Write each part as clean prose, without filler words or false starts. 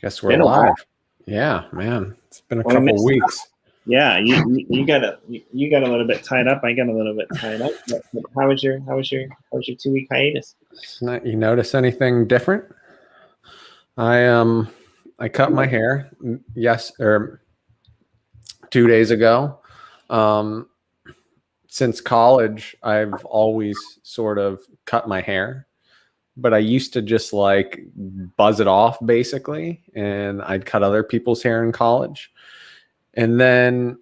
Guess we're live. Yeah, man. It's been a couple weeks. Yeah, you got a little bit tied up. I got a little bit tied up. But how was your 2-week hiatus? You notice anything different? I cut my hair 2 days ago. Since college, I've always sort of cut my hair, but I used to just like buzz it off basically, and I'd cut other people's hair in college. And then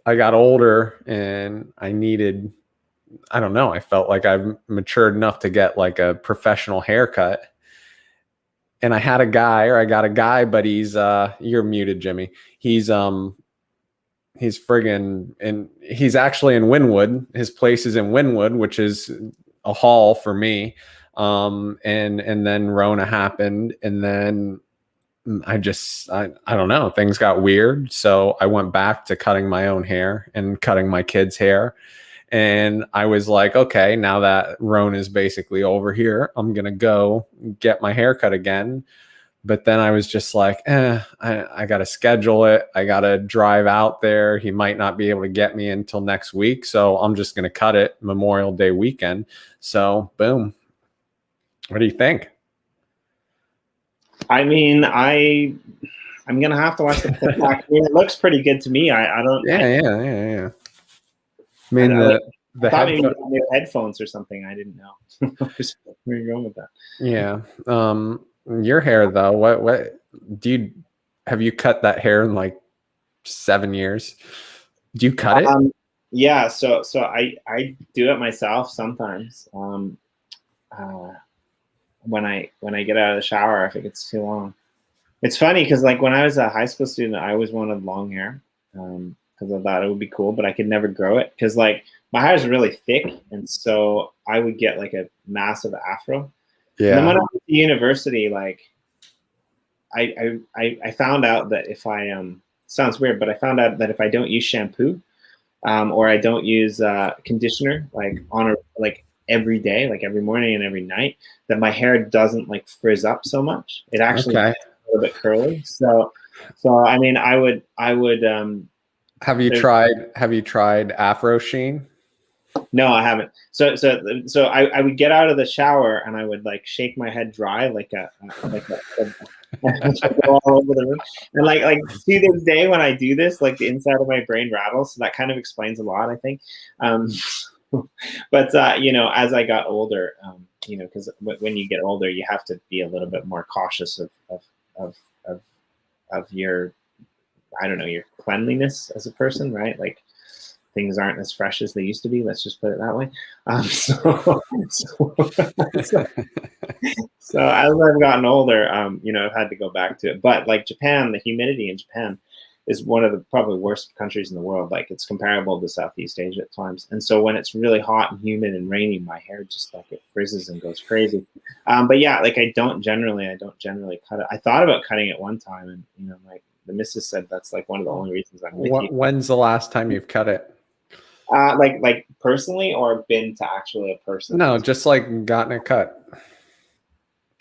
I got older and I don't know, I felt like I've matured enough to get like a professional haircut. And I got a guy, but he's you're muted, Jimmy. He's friggin', and he's actually in Wynwood. His place is in Wynwood, which is a haul for me. And then Rona happened, and then I don't know, things got weird. So I went back to cutting my own hair and cutting my kids' hair. And I was like, okay, now that Rona is basically over here, I'm going to go get my hair cut again. But then I was just like, I got to schedule it. I got to drive out there. He might not be able to get me until next week. So I'm just going to cut it Memorial Day weekend. So boom. What do you think? I mean, I'm gonna have to watch the clip back. It looks pretty good to me. I don't. Yeah. I mean, the thought maybe new headphones or something. I didn't know. Where are you going with that? Yeah. Your hair though. What have you cut that hair in like 7 years? Do you cut it? Yeah. So I do it myself sometimes. When I get out of the shower, if it gets too long. It's funny because like when I was a high school student, I always wanted long hair because I thought it would be cool, but I could never grow it because like my hair is really thick, and so I would get like a massive afro. Yeah. And then when I went to university, like I found out that if I sounds weird, but I found out that if I don't use shampoo or I don't use conditioner like every day, like every morning and every night, that my hair doesn't like frizz up so much. It actually gets a little bit curly. So I mean, I would have you tried Afro Sheen? No, I haven't. So I would get out of the shower and I would like shake my head dry like a go all over the room. And like to this day when I do this, like the inside of my brain rattles. So that kind of explains a lot, I think. But as I got older, because when you get older, you have to be a little bit more cautious of your, I don't know, your cleanliness as a person, right? Like things aren't as fresh as they used to be. Let's just put it that way. So as I've gotten older, I've had to go back to it. But like Japan, the humidity in Japan is one of the probably worst countries in the world. Like it's comparable to Southeast Asia at times. And so when it's really hot and humid and rainy, my hair just like it frizzes and goes crazy. But yeah, like I don't generally cut it. I thought about cutting it one time, and like the missus said that's like one of the only reasons I'm with you. When's the last time you've cut it? Like personally, or been to actually a person? No, just like gotten it cut.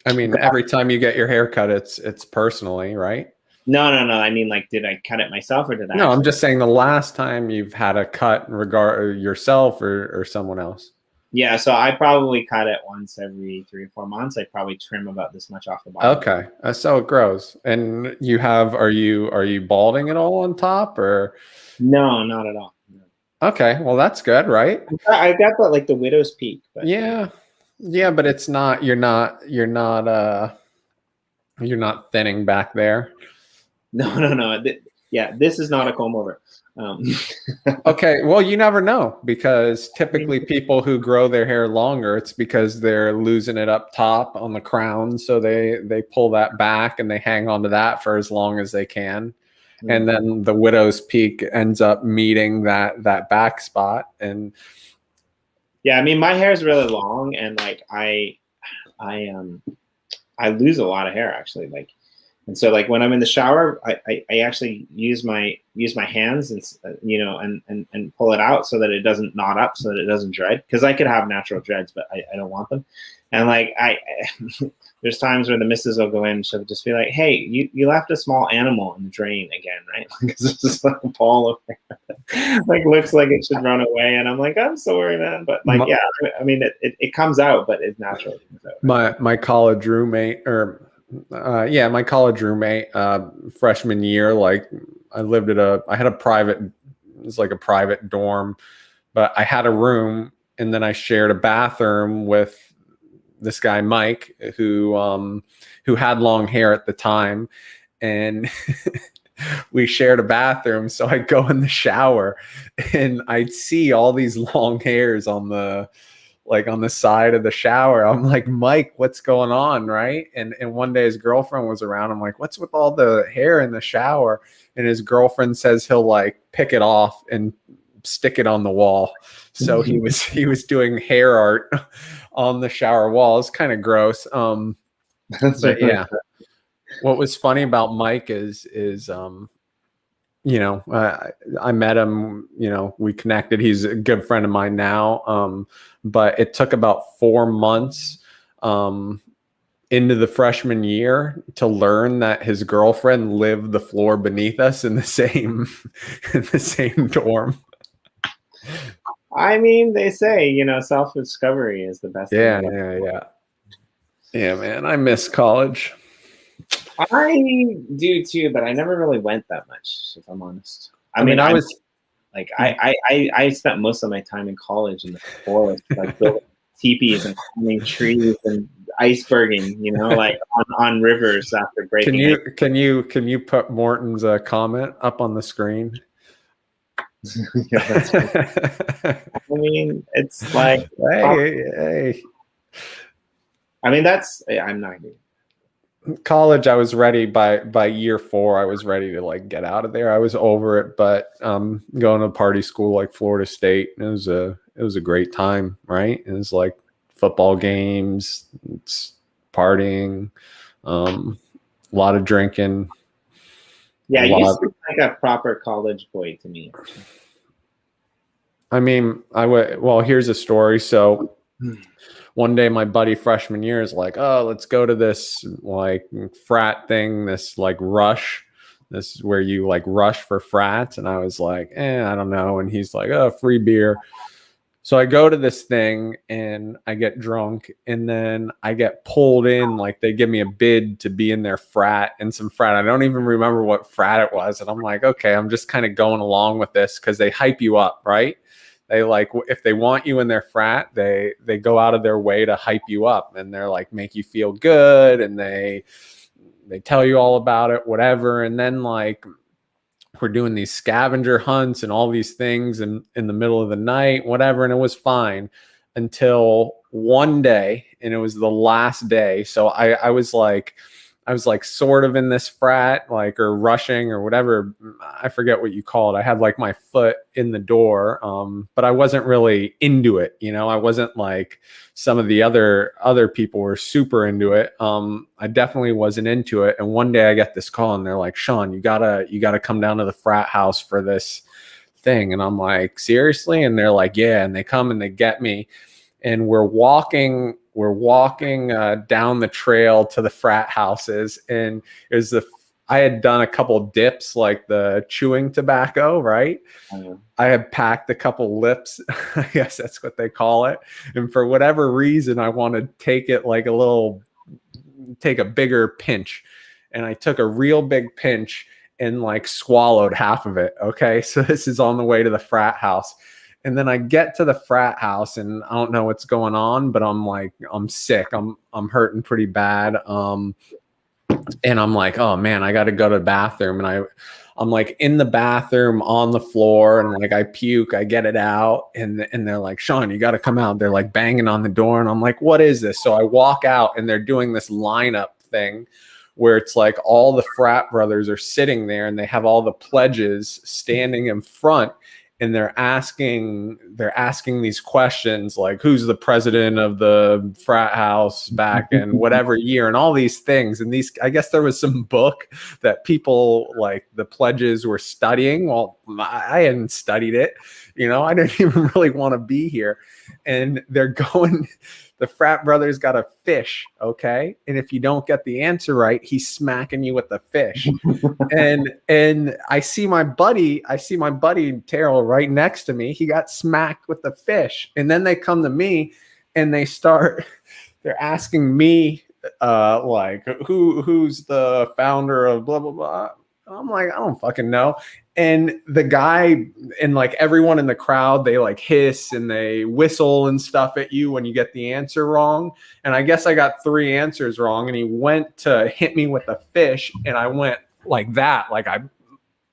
I mean, every time you get your hair cut, it's personally, right? No. I mean, like, did I cut it myself or did I? No, I'm just saying the last time you've had a cut regard yourself or someone else. Yeah, so I probably cut it once every 3 or 4 months. I probably trim about this much off the bottom. Okay, so it grows. And you have, are you balding at all on top or? No, not at all. No. Okay, well that's good, right? I got that like the widow's peak. But yeah, but it's not. You're not thinning back there. No. This is not a comb over. Okay, well, you never know, because typically people who grow their hair longer, it's because they're losing it up top on the crown, so they pull that back and they hang on to that for as long as they can. And then the widow's peak ends up meeting that back spot. And yeah, I mean, my hair is really long, and like I lose a lot of hair actually. Like And so like when I'm in the shower, I actually use my hands and and pull it out so that it doesn't knot up, so that it doesn't dread. Because I could have natural dreads, but I don't want them. And like there's times where the missus will go in and she'll just be like, "Hey, you left a small animal in the drain again, right?" Because there's just like a ball over there. Like looks like it should run away, and I'm like, "I'm sorry, man," but like yeah, I mean it comes out, but it's natural. My college roommate, my college roommate, freshman year, like I had a private, it was like a private dorm, but I had a room, and then I shared a bathroom with this guy Mike, who had long hair at the time, and we shared a bathroom. So I'd go in the shower, and I'd see all these long hairs on the side of the shower. I'm like, Mike, what's going on, right? And one day his girlfriend was around. I'm like, what's with all the hair in the shower? And his girlfriend says he'll like pick it off and stick it on the wall. So he was doing hair art on the shower wall. It's kind of gross. But yeah, what was funny about Mike is I met him, we connected. He's a good friend of mine now. But it took about 4 months into the freshman year to learn that his girlfriend lived the floor beneath us in the same dorm. I mean, they say, self-discovery is the best. Yeah, man. I miss college. I do too, but I never really went that much, if I'm honest. I mean, I spent most of my time in college in the forest, like building teepees and climbing trees and iceberging, like on rivers after breaking. Can you put Morton's comment up on the screen? Yeah, that's right. I mean, it's like, hey. I mean, I'm not doing. College, I was ready by year 4. I was ready to like get out of there. I was over it, but going to party school like Florida State, it was a great time, right? It was like football games, it's partying, a lot of drinking. Yeah, you seem like a proper college boy to me. I mean, here's a story. So one day my buddy freshman year is like, oh, let's go to this like frat thing, this like rush. This is where you like rush for frats. And I was like, I don't know. And he's like, oh, free beer. So I go to this thing and I get drunk, and then I get pulled in. Like they give me a bid to be in their frat, and some frat. I don't even remember what frat it was. And I'm like, okay, I'm just kind of going along with this because they hype you up, right? They like, if they want you in their frat, they go out of their way to hype you up, and they're like, make you feel good. And they tell you all about it, whatever. And then like, we're doing these scavenger hunts and all these things in the middle of the night, whatever. And it was fine until one day, and it was the last day. So I was like sort of in this frat, like, or rushing or whatever. I forget what you call it. I had like my foot in the door, but I wasn't really into it. I wasn't like some of the other people were super into it. I definitely wasn't into it. And one day I get this call, and they're like, Sean, you gotta come down to the frat house for this thing. And I'm like, seriously? And they're like, yeah. And they come and they get me, and we're walking down the trail to the frat houses. And it was I had done a couple dips, like the chewing tobacco, right? Mm-hmm. I had packed a couple lips, I guess that's what they call it. And for whatever reason, I want to take it like take a bigger pinch. And I took a real big pinch and like swallowed half of it. Okay. So this is on the way to the frat house. And then I get to the frat house, and I don't know what's going on, but I'm like, I'm sick. I'm hurting pretty bad. And I'm like, oh man, I got to go to the bathroom. And I'm like in the bathroom on the floor, and like I puke, I get it out, and they're like, Sean, you got to come out. They're like banging on the door, and I'm like, what is this? So I walk out, and they're doing this lineup thing where it's like all the frat brothers are sitting there, and they have all the pledges standing in front. and they're asking these questions like, who's the president of the frat house back in whatever year, and all these things. And these, I guess there was some book that people, like the pledges, were studying. Well, I hadn't studied it, you know, I didn't even really want to be here. And they're going, the frat brother's got a fish, okay? And if you don't get the answer right, he's smacking you with the fish. and I see my buddy Terrell right next to me. He got smacked with the fish. And then they come to me and they're asking me like, who's the founder of blah blah blah. I'm like, I don't fucking know. And the guy, and like everyone in the crowd, they like hiss and they whistle and stuff at you when you get the answer wrong. And I guess I got 3 answers wrong, and he went to hit me with a fish, and I went like that. Like I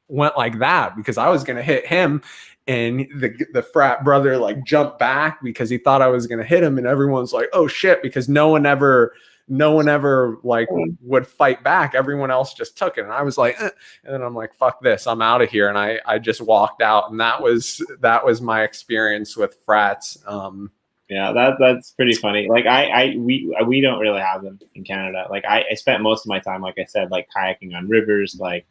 went like that because I was going to hit him, and the frat brother like jumped back because he thought I was going to hit him. And everyone's like, oh shit, because no one ever like would fight back. Everyone else just took it. And I was like, eh. And then I'm like, fuck this, I'm out of here. And I just walked out. And that was my experience with frats. Yeah, that's pretty funny. Like we don't really have them in Canada. Like I spent most of my time, like I said, like kayaking on rivers, like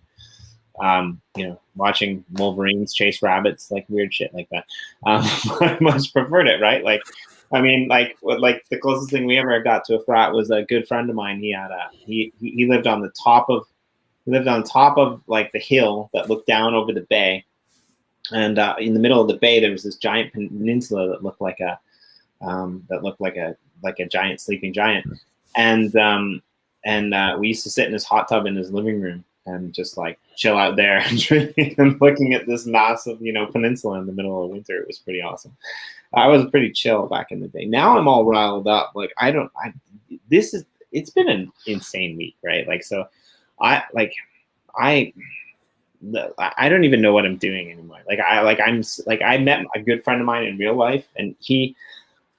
you know, watching wolverines chase rabbits, like weird shit like that. I much preferred it, right? Like, I mean, like the closest thing we ever got to a frat was a good friend of mine. He had he lived on the top of like the hill that looked down over the bay, and in the middle of the bay there was this giant peninsula that looked like a giant sleeping giant, and we used to sit in his hot tub in his living room and just like chill out there and drinking and looking at this massive, you know, peninsula in the middle of winter. It was pretty awesome. I was pretty chill back in the day. Now I'm all riled up. Like it's been an insane week, right? Like, so I don't even know what I'm doing anymore. I met a good friend of mine in real life, and he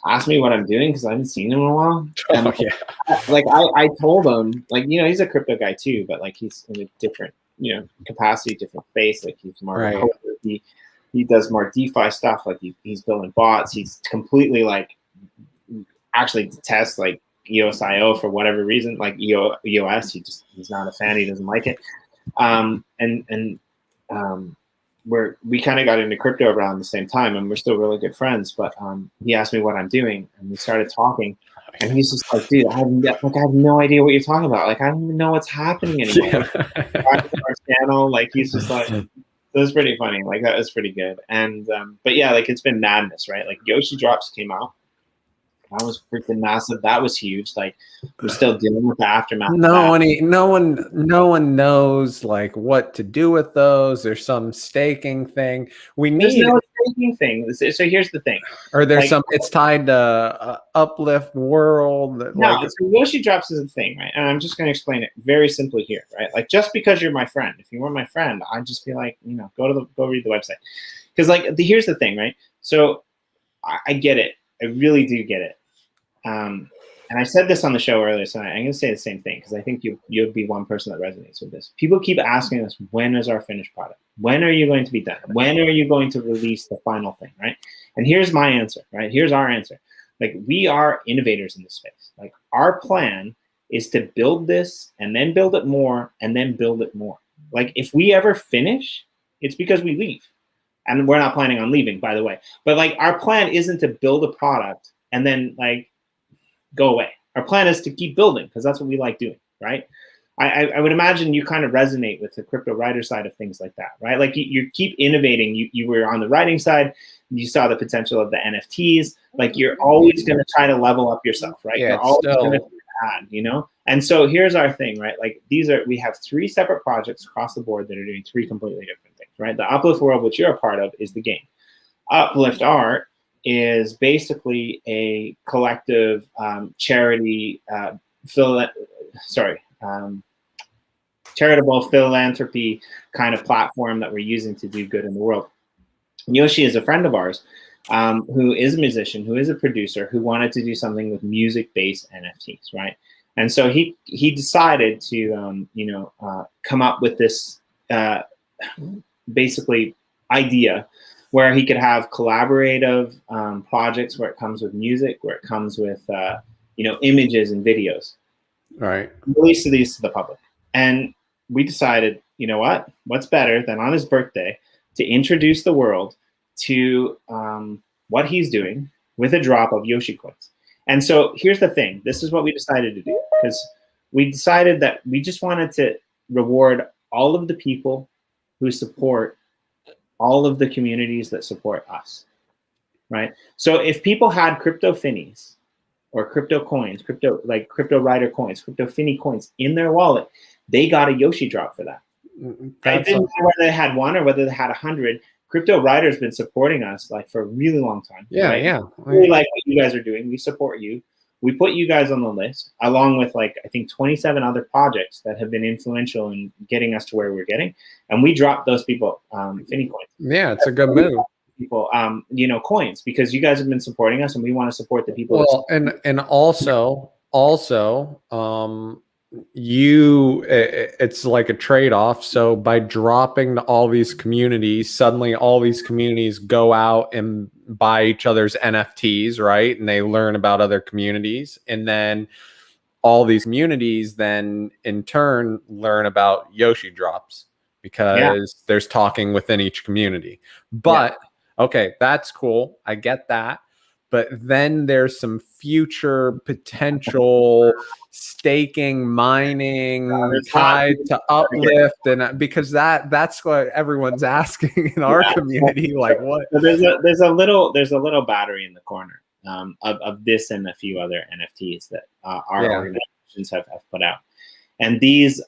asked me what I'm doing because I haven't seen him in a while. And I told him, like, you know, he's a crypto guy too, but like he's in a different, you know, capacity, different space. Like he's more of a coder. He does more DeFi stuff. Like he's building bots. He's completely like actually detests like EOS.io for whatever reason. Like EOS, he's not a fan. He doesn't like it. We kind of got into crypto around the same time, and we're still really good friends. But he asked me what I'm doing, and we started talking. And he's just like, dude, I have no idea what you're talking about. Like, I don't even know what's happening anymore. Our channel, like, he's just like, it was pretty funny. Like, that was pretty good. And but yeah, like, it's been madness, right? Like, Yoshi Drops came out. That was freaking massive. That was huge. Like, we're still dealing with the aftermath. No one knows like what to do with those. There's some staking thing. There's no staking thing. So here's the thing. Or there's like, it's tied to Uplift World. No, like, so Yoshi Drops is a thing, right? And I'm just going to explain it very simply here, right? Like, just because you're my friend, if you were my friend, I'd just be like, you know, go read the website. Because like, here's the thing, right? So I get it. I really do get it. And I said this on the show earlier, so I'm going to say the same thing because I think you'll be one person that resonates with this. People keep asking us, when is our finished product? When are you going to be done? When are you going to release the final thing, right? And here's my answer, right? Here's our answer. Like, we are innovators in this space. Like, our plan is to build this and then build it more and then build it more. Like, if we ever finish, it's because we leave. And we're not planning on leaving, by the way. But like, our plan isn't to build a product and then like, go away. Our plan is to keep building because that's what we like doing, right? I would imagine you kind of resonate with the crypto writer side of things like that, right? Like you keep innovating. You were on the writing side. You saw the potential of the NFTs. Like you're always going to try to level up yourself, right? Yeah, you're always going to add, you know? And so here's our thing, right? Like we have 3 separate projects across the board that are doing 3 completely different things, right? The Uplift World, which you're a part of, is the game. UpliftArt is basically a collective charity, charitable philanthropy kind of platform that we're using to do good in the world. Yoshi is a friend of ours who is a musician, who is a producer, who wanted to do something with music-based NFTs, right? And so he decided to come up with this basically idea where he could have collaborative projects where it comes with music, where it comes with images and videos. Right. Release these to the public. And we decided, you know what? What's better than on his birthday to introduce the world to what he's doing with a drop of Yoshi coins. And so here's the thing. This is what we decided to do, because we decided that we just wanted to reward all of the people who support all of the communities that support us, right? So if people had crypto Finneys or crypto coins, Cryptowriter coins, crypto Finney coins in their wallet, they got a Yoshi drop for that. It didn't matter whether they had one or whether they had 100. Cryptowriter's been supporting us like for a really long time. Yeah, right? yeah. We really like what you guys are doing. We support you. We put you guys on the list, along with I think 27 other projects that have been influential in getting us to where we're getting. And we dropped those people Finney coins. Yeah, it's a good move. People, coins, because you guys have been supporting us, and we want to support the people. Well, and also, it's like a trade-off. So by dropping to all these communities, suddenly all these communities go out and buy each other's NFTs, right? And they learn about other communities, and then all these communities then in turn learn about Yoshi drops, because there's talking within each community. But okay, that's cool. I get that. But then there's some future potential staking, mining tied to Uplift, and because that's what everyone's asking in our community. Like, what? So there's a little battery in the corner of this and a few other NFTs that our organizations have put out, and these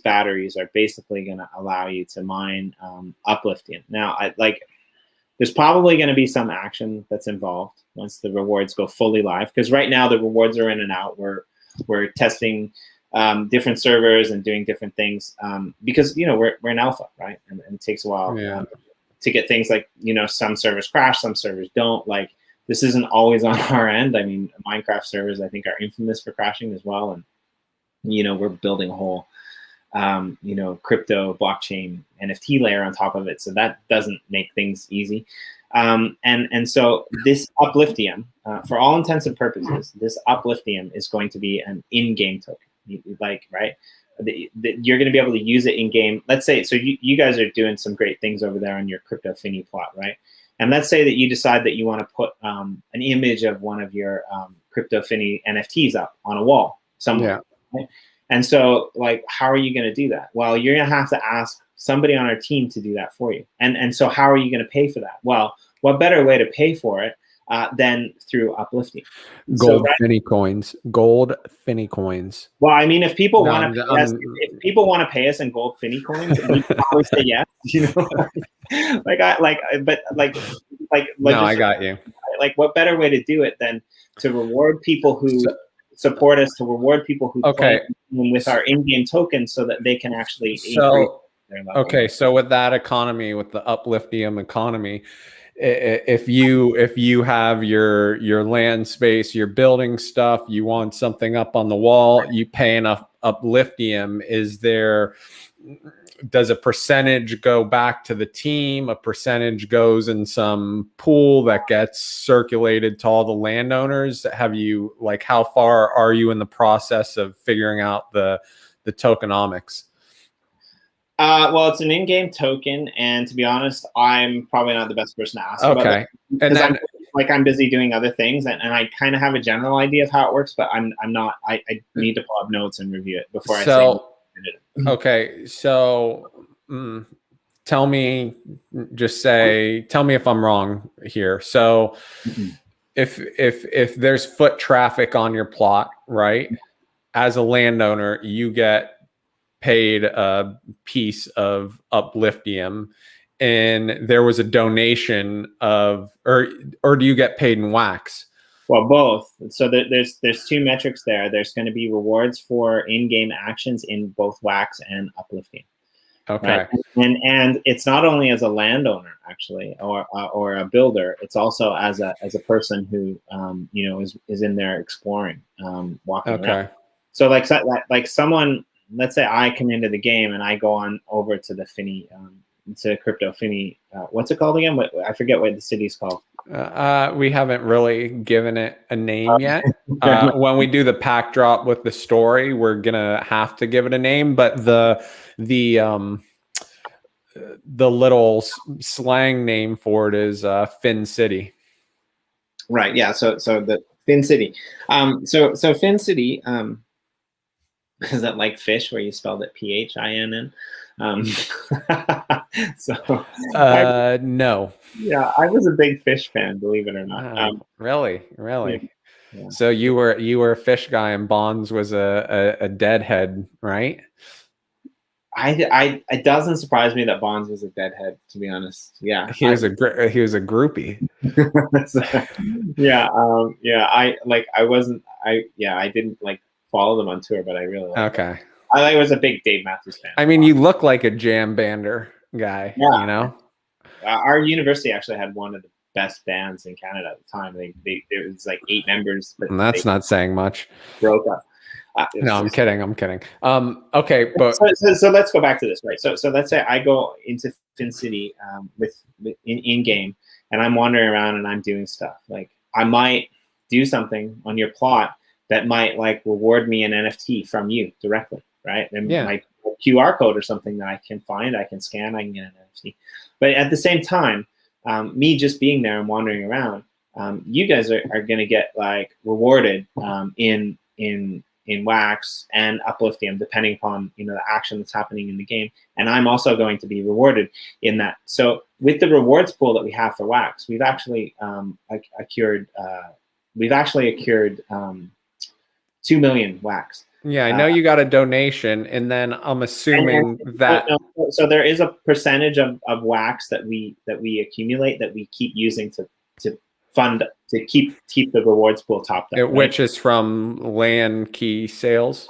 batteries are basically going to allow you to mine Uplifting. Now, there's probably going to be some action that's involved once the rewards go fully live, because right now the rewards are in and out. We're testing different servers and doing different things because we're in alpha, right? And it takes a while to get things like some servers crash, some servers don't. Like, this isn't always on our end. I mean, Minecraft servers I think are infamous for crashing as well, and we're building a whole crypto blockchain NFT layer on top of it. So that doesn't make things easy. And so this Upliftium, for all intents and purposes, this Upliftium is going to be an in-game token, right? You're going to be able to use it in game. Let's say, so you guys are doing some great things over there on your crypto Finney plot, right? And let's say that you decide that you want to put an image of one of your crypto Finney NFTs up on a wall somewhere. Yeah. Right? And so, how are you going to do that? Well, you're going to have to ask somebody on our team to do that for you. And so how are you going to pay for that? Well, what better way to pay for it than through Uplifting? Gold Finney coins. Gold Finney coins. Well, I mean, if people want to pay us, if people want to pay us in gold Finney coins, we probably say yes. No, I got you. What better way to do it than to reward people who support us, to reward people who play with our in-game tokens, so that they can actually increase their level. Okay, so with that economy, with the Upliftium economy, if you have your land space, you're building stuff, you want something up on the wall, you pay enough Upliftium. Does a percentage go back to the team? A percentage goes in some pool that gets circulated to all the landowners? Have you, how far are you in the process of figuring out the tokenomics? Well, it's an in-game token, and to be honest, I'm probably not the best person to ask about it. And then I'm busy doing other things, and I kind of have a general idea of how it works, but I'm not. I need to pull up notes and review it before I say. Okay, so tell me if I'm wrong here. So if there's foot traffic on your plot, right, as a landowner, you get paid a piece of Upliftium, and there was a donation of, or do you get paid in wax? Well, both. So there's two metrics there. There's going to be rewards for in-game actions in both wax and Uplifting. Okay. Right? And it's not only as a landowner, actually, or a builder. It's also as a person who is in there exploring, walking around. So someone, let's say I come into the game and I go on over to the Finney to crypto, Finney. What's it called again? I forget what the city's called. We haven't really given it a name yet. When we do the pack drop with the story, we're gonna have to give it a name. But the little slang name for it is Fin City. Right. Yeah. So the Fin City. So Fin City. Is that like fish where you spelled it Phinn? So no. Yeah, I was a big fish fan, believe it or not. Really? Yeah. So you were a fish guy, and Bonds was a deadhead, right? It doesn't surprise me that Bonds was a deadhead, to be honest. Yeah, he was a groupie. I didn't like follow them on tour, but I really liked okay. I was a big Dave Matthews fan. I mean, you look like a jam bander guy. Yeah. You know, our university actually had one of the best bands in Canada at the time. There was like 8 members, but and that's not saying much. Broke up. No, I'm kidding. Okay, but so let's go back to this, right? So let's say I go into Fin City in game, and I'm wandering around and I'm doing stuff. Like I might do something on your plot that might like reward me an NFT from you directly, right? And my QR code or something that I can find, I can scan, I can get an NFT. But at the same time, me just being there and wandering around, you guys are going to get like rewarded in Wax and Uplifting, depending upon the action that's happening in the game, and I'm also going to be rewarded in that. So with the rewards pool that we have for Wax, we've actually accrued 2 million Wax. Yeah, I know you got a donation, and then I'm assuming that. So there is a percentage of Wax that we accumulate that we keep using to fund to keep the rewards pool topped up. Which is from land key sales.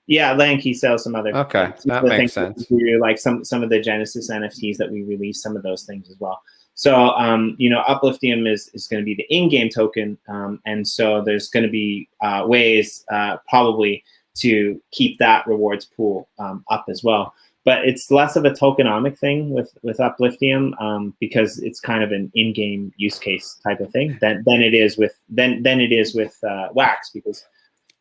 Yeah, land key sales, some other. Okay, that makes sense. Like some of the Genesis NFTs that we release, some of those things as well. So Uplifting is going to be the in-game token, and so there's going to be ways probably to keep that rewards pool up as well. But it's less of a tokenomic thing with Uplifting because it's kind of an in-game use case type of thing than it is with Wax, because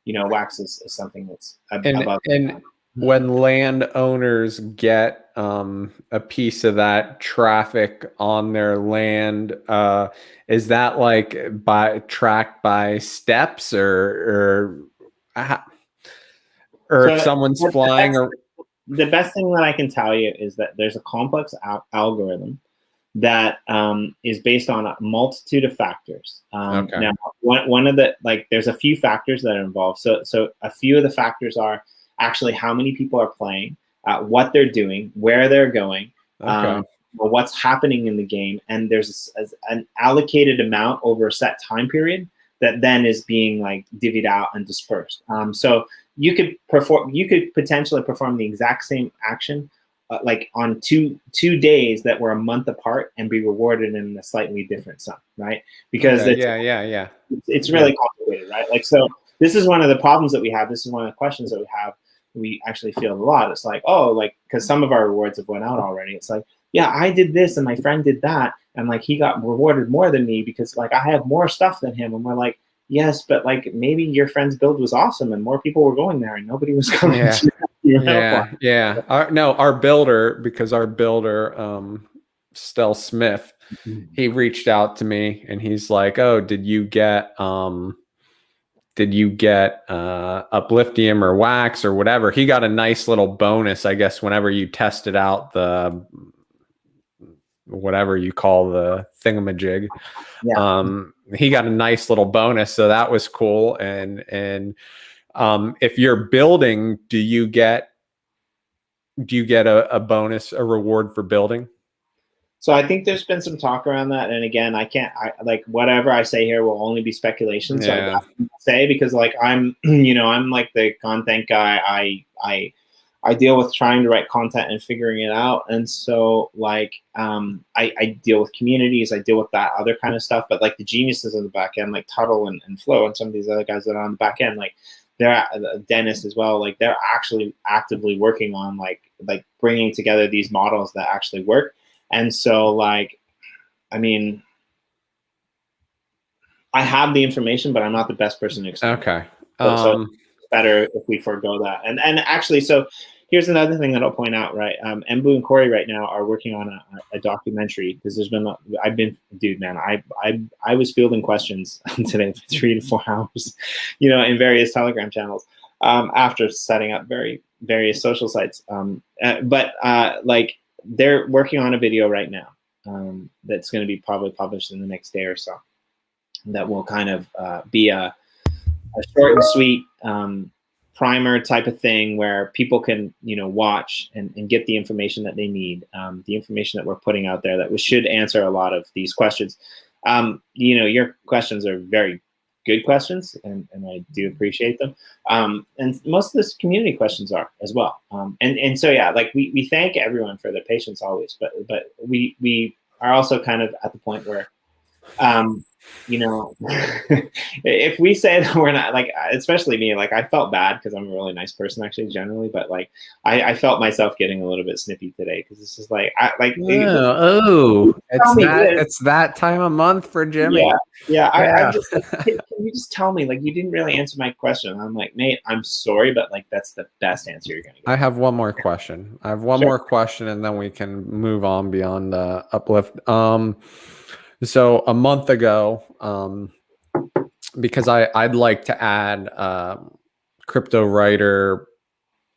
Wax is something that's above. And when landowners get a piece of that traffic on their land, is that like tracked by steps or if someone's flying or? The best thing that I can tell you is that there's a complex algorithm that is based on a multitude of factors. Okay. Now, one of the there's a few factors that are involved. So a few of the factors are actually how many people are playing, what they're doing, where they're going, what's happening in the game, and there's an allocated amount over a set time period that then is being divvied out and dispersed. So you could potentially perform the exact same action on two days that were a month apart and be rewarded in a slightly different sum, right? Because it's really complicated, right? So this is one of the problems that we have. This is one of the questions that we have. We actually feel a lot. It's because some of our rewards have went out already. It's yeah, I did this and my friend did that, and he got rewarded more than me because I have more stuff than him. And we're yes, but maybe your friend's build was awesome and more people were going there and nobody was coming. Our builder, because our builder, Stel Smith, he reached out to me and he's like, "Oh, did you get Upliftium or Wax or whatever?" He got a nice little bonus, I guess, whenever you tested out the whatever you call the thingamajig. He got a nice little bonus, so that was cool. And if you're building, do you get a bonus, a reward for building? So I think there's been some talk around that, and again, whatever I say here will only be speculation. So I can't say, because I'm I'm the content guy. I deal with trying to write content and figuring it out. And so I deal with communities, I deal with that other kind of stuff, but the geniuses on the back end, Tuttle and Flo and some of these other guys that are on the back end, they're Dennis as well, they're actually actively working on bringing together these models that actually work. And so like, I mean, I have the information, but I'm not the best person to explain. Okay. So it's better if we forego that. And actually, so here's another thing that I'll point out, right? Embu and Corey right now are working on a documentary, because there's been, dude, man, I was fielding questions today for 3 to 4 hours, you know, in various Telegram channels, after setting up various social sites. But like, they're working on a video right now that's going to be probably published in the next day or so, that will kind of be a short and sweet primer type of thing, where people can, you know, watch and get the information that they need, the information that we're putting out there that should answer a lot of these questions. You know, your questions are very good questions, and I do appreciate them. And most of this community questions are as well. And so, yeah, like we thank everyone for their patience always, but we are also kind of at the point where, you know, if we say that we're not, like, especially me, like, I felt bad because I'm a really nice person actually generally, but like I felt myself getting a little bit snippy today, because this is like, it's that time of month for Jimmy. Yeah. I'm just like, can you just tell me, like, you didn't really answer my question? I'm like, mate, I'm sorry, but like, that's the best answer you're gonna get. I have one more question. More question, and then we can move on beyond Uplift. So a month ago, because I'd like to add Cryptowriter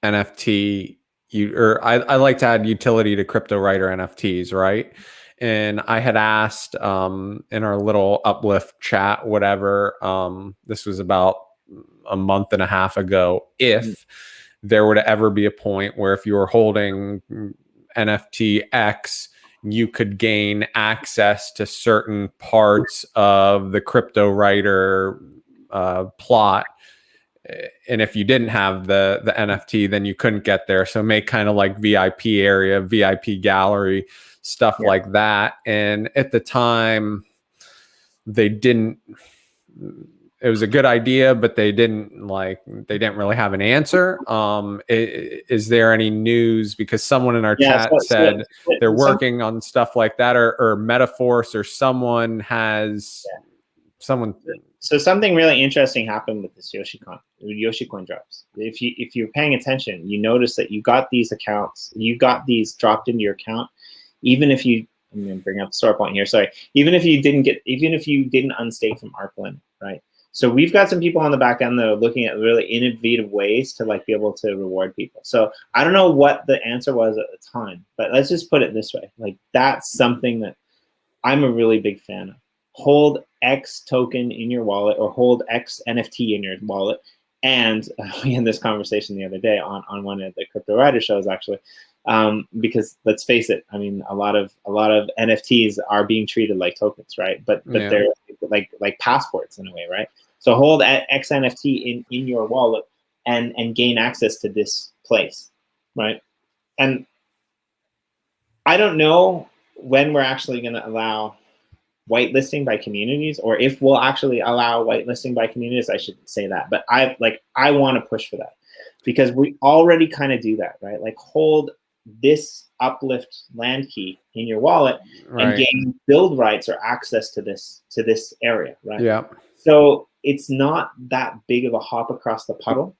NFT, I like to add utility to Cryptowriter NFTs, right? And I had asked in our little Uplift chat, whatever, this was about a month and a half ago, if there were to ever be a point where if you were holding NFT X, you could gain access to certain parts of the Cryptowriter plot. And if you didn't have the NFT, then you couldn't get there. So make kind of like VIP area, VIP gallery, stuff like that. And at the time, they didn't, it was a good idea, but they didn't really have an answer. Is there any news? Because someone in our chat said they're working on stuff like that, or Metaforce, or someone has someone. So something really interesting happened with this Yoshi-Coin drops. If you're paying attention, you notice that you got these accounts, you got these dropped into your account, even if you, I'm going to bring up the store point here. Sorry. Even if you didn't unstake from ARPLN, right? So we've got some people on the back end that are looking at really innovative ways to like be able to reward people. So I don't know what the answer was at the time, but let's just put it this way. Like, that's something that I'm a really big fan of. Hold X token in your wallet, or hold X NFT in your wallet. And we had this conversation the other day on one of the Cryptowriter shows, actually, because let's face it, I mean, a lot of NFTs are being treated like tokens, right? But they're like passports in a way, right? So hold X NFT in your wallet and gain access to this place, right? And I don't know when we're actually going to allow whitelisting by communities, or if we'll actually allow whitelisting by communities. I should say that, but I want to push for that, because we already kind of do that, right? Like, hold this Uplift land key in your wallet and gain build rights or access to this area, right? Yeah. So it's not that big of a hop across the puddle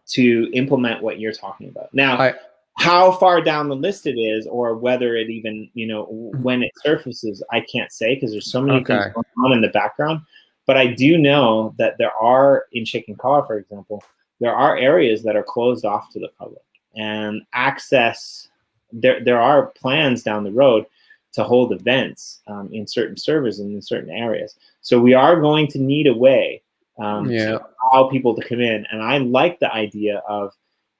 to implement what you're talking about. Now, how far down the list it is, or whether it even, you know, when it surfaces, I can't say, because there's so many things going on in the background. But I do know that there are, in Chicken Car, for example, there are areas that are closed off to the public, and access, there are plans down the road to hold events in certain servers and in certain areas. So we are going to need a way to allow people to come in. And I like the idea of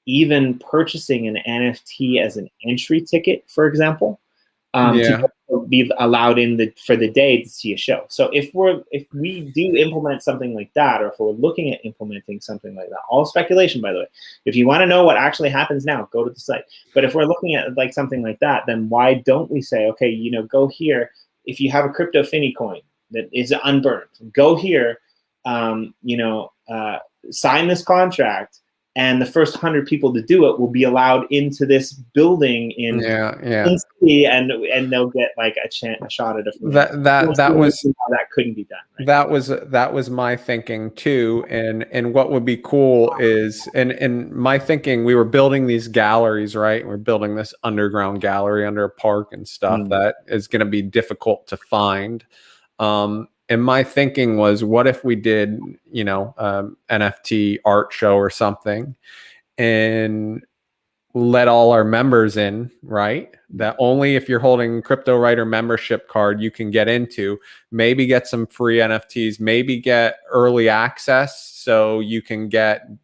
even purchasing an NFT as an entry ticket, for example, to be allowed in for the day to see a show. So if we do implement something like that, or if we're looking at implementing something like that, all speculation, by the way. If you want to know what actually happens now, go to the site. But if we're looking at like something like that, then why don't we say, okay, you know, go here. If you have a crypto Finney coin that is unburned, go here, you know, sign this contract, and the first 100 people to do it will be allowed into this building in city, and they'll get like a shot at a free. That couldn't be done. Right? That was my thinking too. And what would be cool is, and my thinking, we were building these galleries, right? We're building this underground gallery under a park and stuff that is going to be difficult to find. And my thinking was, what if we did, you know, NFT art show or something, and let all our members in, right? That only if you're holding Cryptowriter membership card you can get into, maybe get some free NFTs, maybe get early access so you can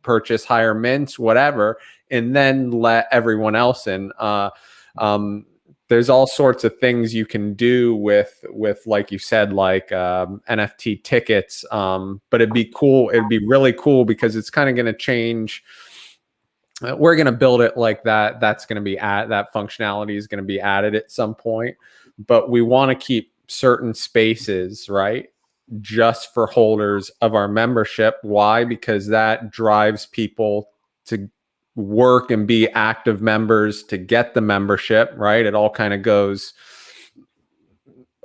purchase higher mints, whatever, and then let everyone else in. There's all sorts of things you can do with like you said, like NFT tickets. But it'd be cool. It'd be really cool because it's kind of going to change. We're going to build it like that. That's going to be that functionality is going to be added at some point. But we want to keep certain spaces, right, just for holders of our membership. Why? Because that drives people to work and be active members to get the membership, right? It all kind of goes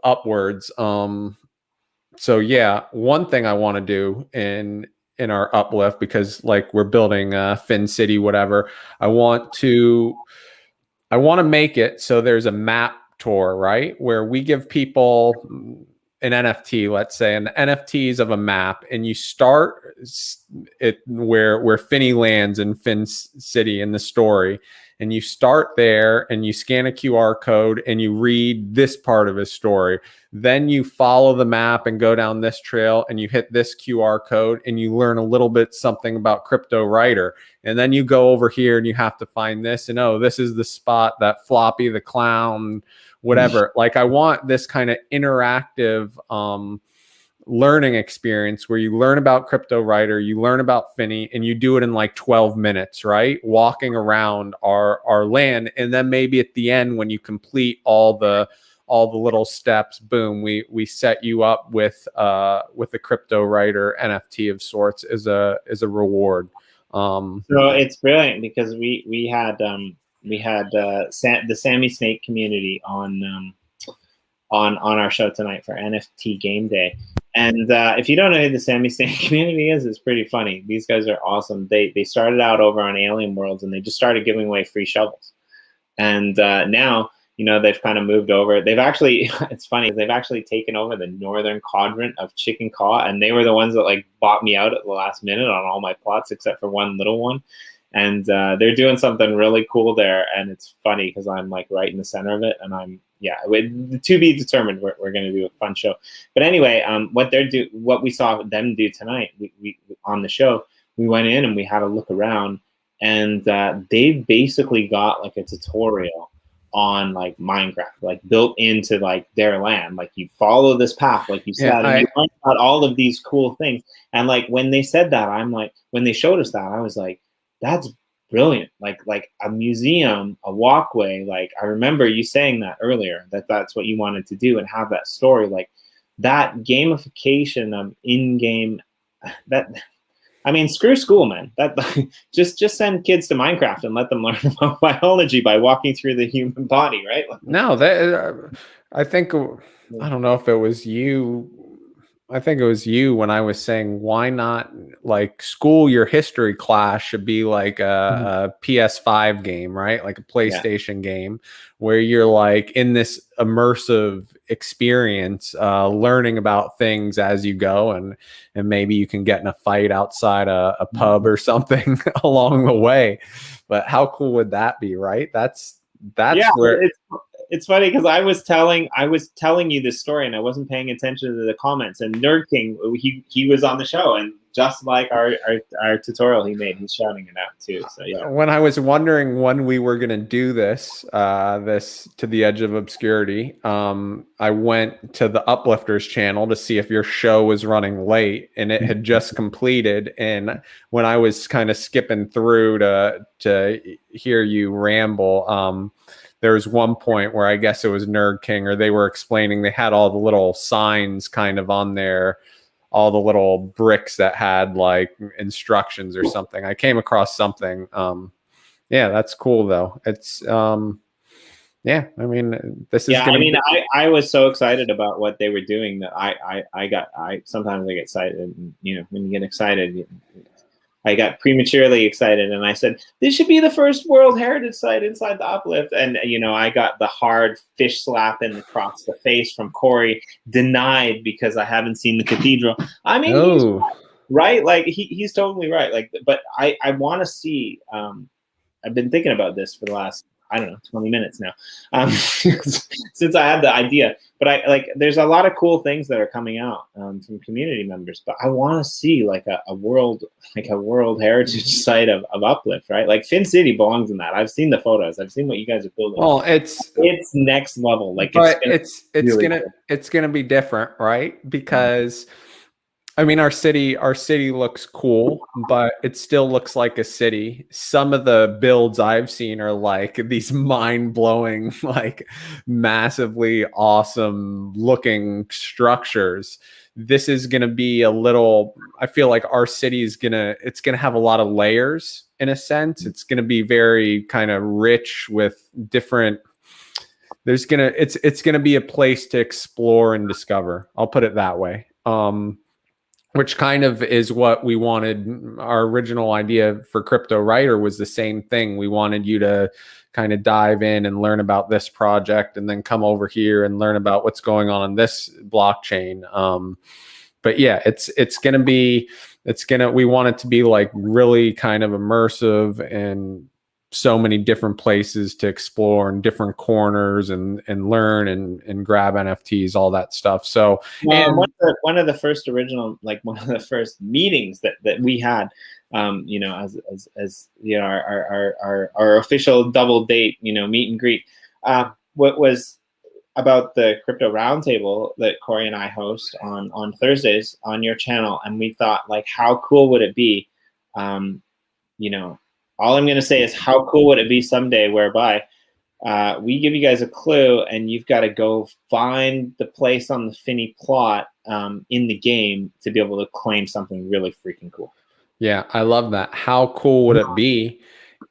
upwards. So yeah, one thing I want to do in our Uplift, because like we're building Fin City, whatever, I want to make it so there's a map tour, right, where we give people an NFT, let's say, and the NFTs of a map, and you start it where Finney lands in Fin City in the story, and you start there and you scan a QR code and you read this part of his story. Then you follow the map and go down this trail and you hit this QR code and you learn a little bit something about Cryptowriter. And then you go over here and you have to find this, and oh, this is the spot that Floppy the clown, whatever. Like I want this kind of interactive learning experience where you learn about Cryptowriter, you learn about Finney, and you do it in like 12 minutes, right? Walking around our land. And then maybe at the end, when you complete all the little steps, boom, we set you up with a Cryptowriter NFT of sorts as a reward. So it's brilliant because we had the Sammy Snake community on our show tonight for NFT Game Day. And if you don't know who the Sammy Snake community is, it's pretty funny. These guys are awesome. They started out over on Alien Worlds, and they just started giving away free shovels. And now, you know, they've kind of moved over. They've actually, it's funny, they've actually taken over the northern quadrant of Chicken Caw, and they were the ones that like bought me out at the last minute on all my plots except for one little one. And they're doing something really cool there, and it's funny because I'm like right in the center of it, and I'm to be determined. We're going to do a fun show, but anyway, what we saw them do tonight, we on the show, we went in and we had a look around, and they've basically got like a tutorial on like Minecraft, like built into like their land. Like you follow this path, like you said, and you learn about all of these cool things. And like when they said that, I'm like, when they showed us that, I was like, that's brilliant. Like a museum, a walkway. Like I remember you saying that earlier, that's what you wanted to do and have that story, like that gamification of in-game. That, I mean, screw school, man. That just send kids to Minecraft and let them learn about biology by walking through the human body, right? No, I think, I don't know if it was you. I think it was you when I was saying, why not like school, your history class should be like a PS5 game, right? Like a PlayStation game where you're like in this immersive experience, learning about things as you go. And maybe you can get in a fight outside a pub or something along the way. But how cool would that be, right? That's where it's funny because I was telling you this story and I wasn't paying attention to the comments, and Nerd King, he was on the show, and just like our tutorial he made, he's shouting it out too. So yeah. When I was wondering when we were gonna do this to the edge of obscurity, I went to the Uplifters channel to see if your show was running late, and it had just completed. And when I was kind of skipping through to hear you ramble, there was one point where I guess it was Nerd King, or they were explaining, they had all the little signs kind of on their all the little bricks that had like instructions or something. I came across something. Yeah, that's cool though. It's yeah, I mean, this is Yeah, gonna I mean, be I was so excited about what they were doing that I sometimes I get excited, and when you get excited, I got prematurely excited, and I said this should be the first World Heritage Site inside the Uplift, and I got the hard fish slap across the face from Corey, denied because I haven't seen the cathedral. I mean, he's right, like he's totally right, like, but I want to see. I've been thinking about this for the last, I don't know, 20 minutes now, since I had the idea. But there's a lot of cool things that are coming out from community members. But I want to see like a world heritage site of Uplift, right? Like Fin City belongs in that. I've seen the photos. I've seen what you guys are building. well, it's next level. Like, but it's gonna be different, right? Because I mean, our city looks cool, but it still looks like a city. Some of the builds I've seen are like these mind-blowing, like massively awesome looking structures. This is going to be a little, I feel like our city is it's going to have a lot of layers in a sense. It's going to be very kind of rich with different, it's going to be a place to explore and discover. I'll put it that way. Which kind of is what we wanted. Our original idea for Cryptowriter was the same thing. We wanted you to kind of dive in and learn about this project and then come over here and learn about what's going on this blockchain. But yeah, we want it to be like really kind of immersive and so many different places to explore and different corners and learn and grab NFTs, all that stuff. So one of the first original, like one of the first meetings that we had, as our official double date, meet and greet, what was about the crypto roundtable that Corey and I host on Thursdays on your channel. And we thought, like, how cool would it be, all I'm going to say is how cool would it be someday whereby we give you guys a clue and you've got to go find the place on the Finney plot in the game to be able to claim something really freaking cool. Yeah, I love that. How cool would it be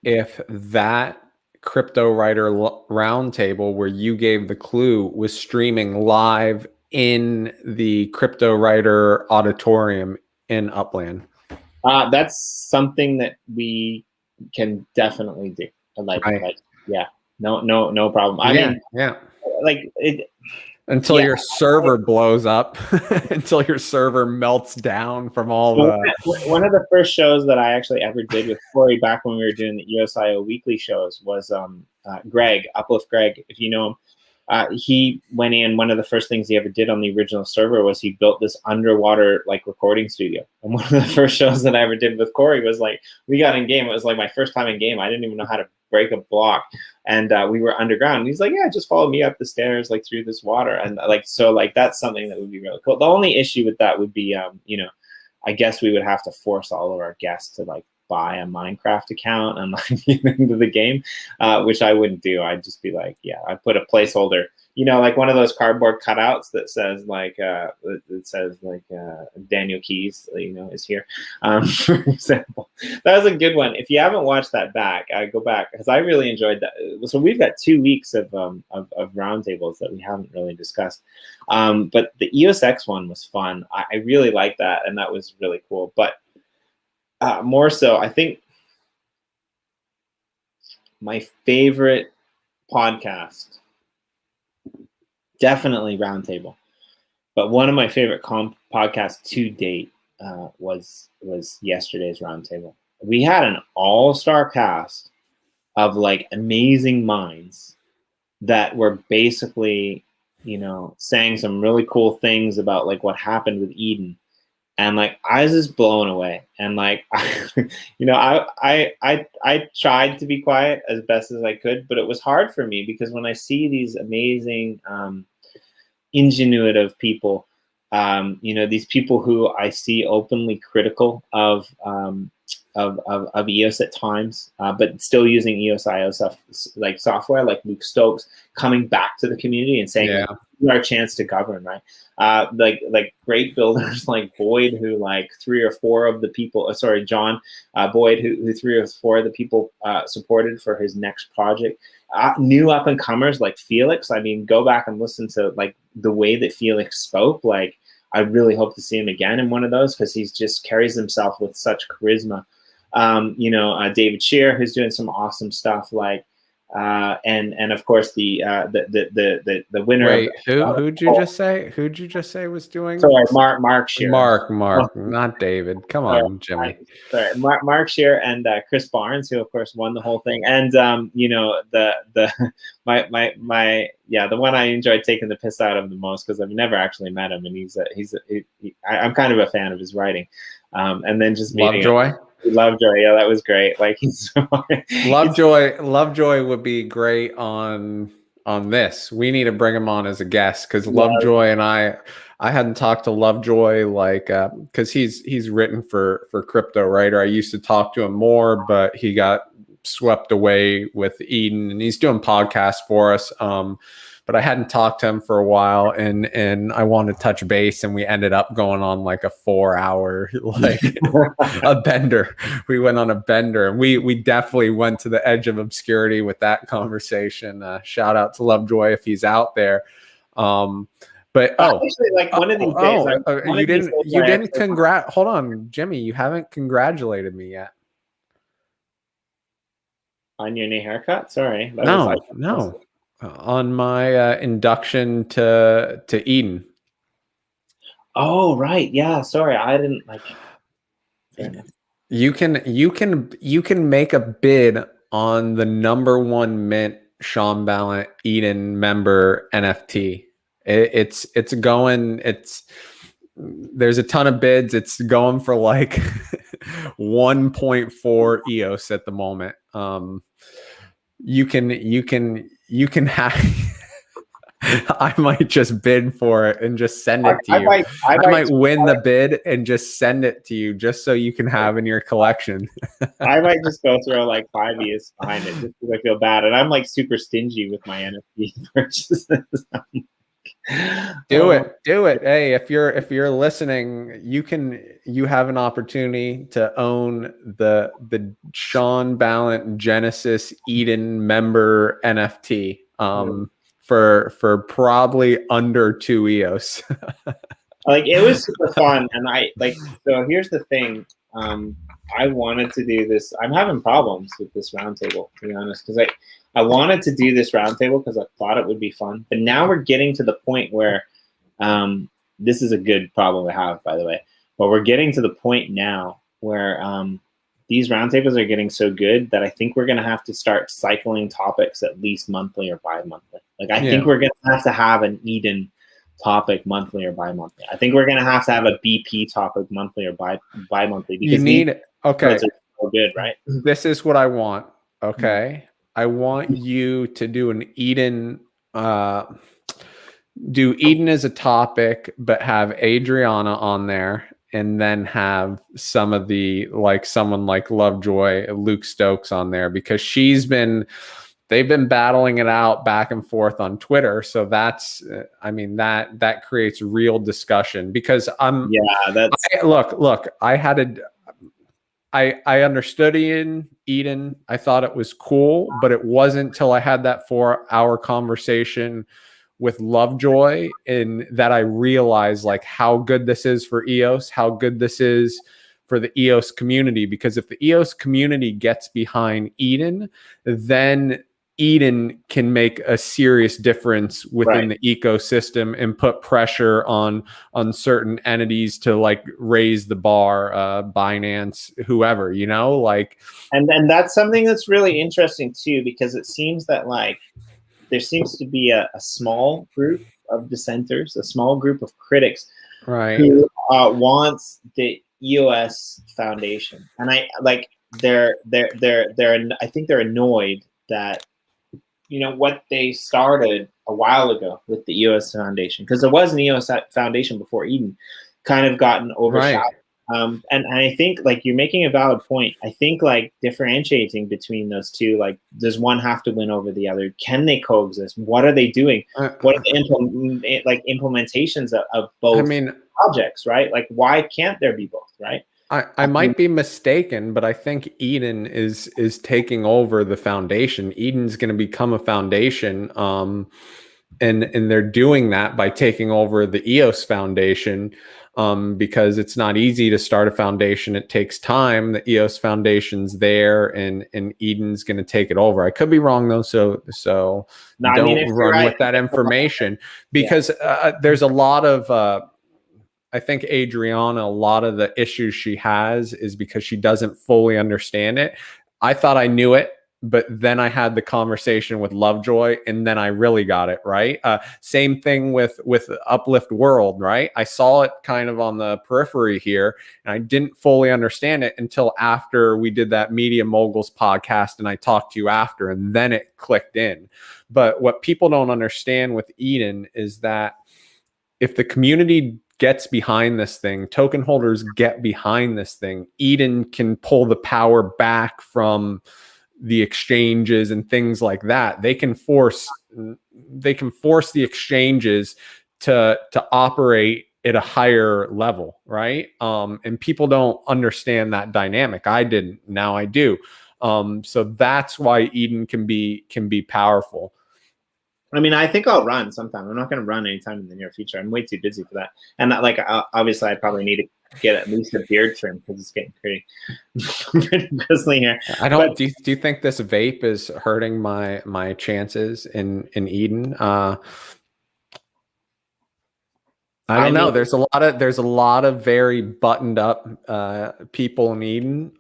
if that Cryptowriter roundtable where you gave the clue was streaming live in the Cryptowriter auditorium in Upland? That's something that we can definitely do. Yeah, no problem. I mean, like it until your server blows up, until your server melts down from all the. One of the first shows that I actually ever did with Corey back when we were doing the EOSIO weekly shows was Greg, Uplift Greg, if you know him. He went in, one of the first things he ever did on the original server was he built this underwater like recording studio. And one of the first shows that I ever did with Corey was like, we got in game. It was like my first time in game. I didn't even know how to break a block. And we were underground. And he's like, yeah, just follow me up the stairs, like through this water. And so that's something that would be really cool. The only issue with that would be, I guess we would have to force all of our guests to like buy a Minecraft account and like get into the game, which I wouldn't do. I'd just be like, yeah, I put a placeholder, like one of those cardboard cutouts that says Daniel Keys, is here, for example. That was a good one. If you haven't watched that back, I go back because I really enjoyed that. So we've got 2 weeks of roundtables that we haven't really discussed, but the EOS X one was fun. I really liked that, and that was really cool. But more so, I think my favorite podcast, definitely Roundtable, but one of my favorite podcasts to date was yesterday's Roundtable. We had an all-star cast of like amazing minds that were basically, saying some really cool things about like what happened with Eden. And like I was just blown away, and like I tried to be quiet as best as I could, but it was hard for me because when I see these amazing, ingenuitive people, these people who I see openly critical of EOS at times, but still using EOS IO stuff like software, like Luke Stokes coming back to the community and saying, is our chance to govern, right? Like great builders like Boyd, who like 3 or 4 of the people, John Boyd, who 3 or 4 of the people supported for his next project. New up and comers like Felix. I mean, go back and listen to like the way that Felix spoke. Like, I really hope to see him again in one of those, because he's just carries himself with such charisma. David Shear, who's doing some awesome stuff, like, and of course the winner. Wait, who'd you just say? Who'd you just say was doing? Sorry, Mark Shear. Mark, not David. Come on, Jimmy. Sorry, Mark Shear and Chris Barnes, who of course won the whole thing, and the one I enjoyed taking the piss out of the most, because I've never actually met him, and I'm kind of a fan of his writing, and then just meeting Lovejoy. Lovejoy, yeah, that was great. Like, he's Lovejoy would be great on this. We need to bring him on as a guest, because Lovejoy and I hadn't talked to Lovejoy, like, because he's written for Cryptowriter. I used to talk to him more, but he got swept away with Eden, and he's doing podcasts for us. But I hadn't talked to him for a while, and I wanted to touch base, and we ended up going on like a 4-hour, like a bender. We went on a bender, and we definitely went to the edge of obscurity with that conversation. Shout out to Lovejoy if he's out there. But actually, like, one of these days, you didn't congrat. Hold on, Jimmy, you haven't congratulated me yet on your new haircut. Sorry, no. On my induction to Eden. Oh, right. Yeah. Sorry, I didn't like. You can make a bid on the #1 mint Sean Ballent Eden member NFT. It's going. There's a ton of bids. It's going for like 1.4 EOS at the moment. You can have. I might just bid for it and just send it to you. I might win the bid and just send it to you, just so you can have in your collection. I might just go throw like 5 years behind it, just because I feel bad, and I'm like super stingy with my NFT purchases. Do it. Hey, if you're listening, you have an opportunity to own the Sean Ballent Genesis Eden member NFT for probably under 2 EOS. Like, it was super fun, and so here's the thing. I wanted to do this. I'm having problems with this roundtable, to be honest, because I wanted to do this roundtable because I thought it would be fun. But now we're getting to the point where this is a good problem to have, by the way. But we're getting to the point now where these roundtables are getting so good that I think we're going to have to start cycling topics at least monthly or bi-monthly. Like, I think we're going to have an Eden topic monthly or bi-monthly. I think we're going to have a BP topic monthly or bi-monthly. Because you need okay. So good, right? This is what I want. Okay. I want you to do an Eden, do Eden as a topic, but have Adriana on there, and then have some of the, like, someone like Lovejoy, Luke Stokes on there, because they've been battling it out back and forth on Twitter. So that's, that creates real discussion, because I understood Eden. I thought it was cool, but it wasn't till I had that 4-hour conversation with Lovejoy and that I realized, like, how good this is for EOS, how good this is for the EOS community. Because if the EOS community gets behind Eden, then Eden can make a serious difference within the ecosystem and put pressure on certain entities to, like, raise the bar, Binance, whoever, like. And that's something that's really interesting too, because it seems that, like, there seems to be a small group of dissenters, a small group of critics, who wants the EOS Foundation, and I think they're annoyed that what they started a while ago with the EOS Foundation, because there was an EOS Foundation before Eden, kind of gotten overshadowed. And I think like you're making a valid point. I think like differentiating between those two, like does one have to win over the other? Can they coexist? What are they doing? What are the implementations of both I mean, projects, right? Like why can't there be both, right? I might be mistaken, but I think Eden is taking over the foundation. Eden's going to become a foundation, and they're doing that by taking over the EOS Foundation, because it's not easy to start a foundation. It takes time. The EOS Foundation's there, and Eden's going to take it over. I could be wrong though, so No, I don't mean, if you're run right, with that information, because there's a lot of. I think Adriana, a lot of the issues she has is because she doesn't fully understand it. I thought I knew it, but then I had the conversation with Lovejoy, and then I really got it right. Same thing with Uplift World, right? I saw it kind of on the periphery here, and I didn't fully understand it until after we did that Media Moguls podcast, and I talked to you after, and then it clicked in. But what people don't understand with Eden is that if the community gets behind this thing, token holders get behind this thing, Eden can pull the power back from the exchanges and things like that. They can force the exchanges to operate at a higher level, right? And people don't understand that dynamic. I didn't, now I do. So that's why Eden can be powerful. I mean, I think I'll run sometime. I'm not going to run anytime in the near future. I'm way too busy for that. And that, like, obviously, I probably need to get at least a beard trim because it's getting pretty bristly here. I don't. But, do you think this vape is hurting my chances in Eden? I don't know. There's a lot of very buttoned up people in Eden,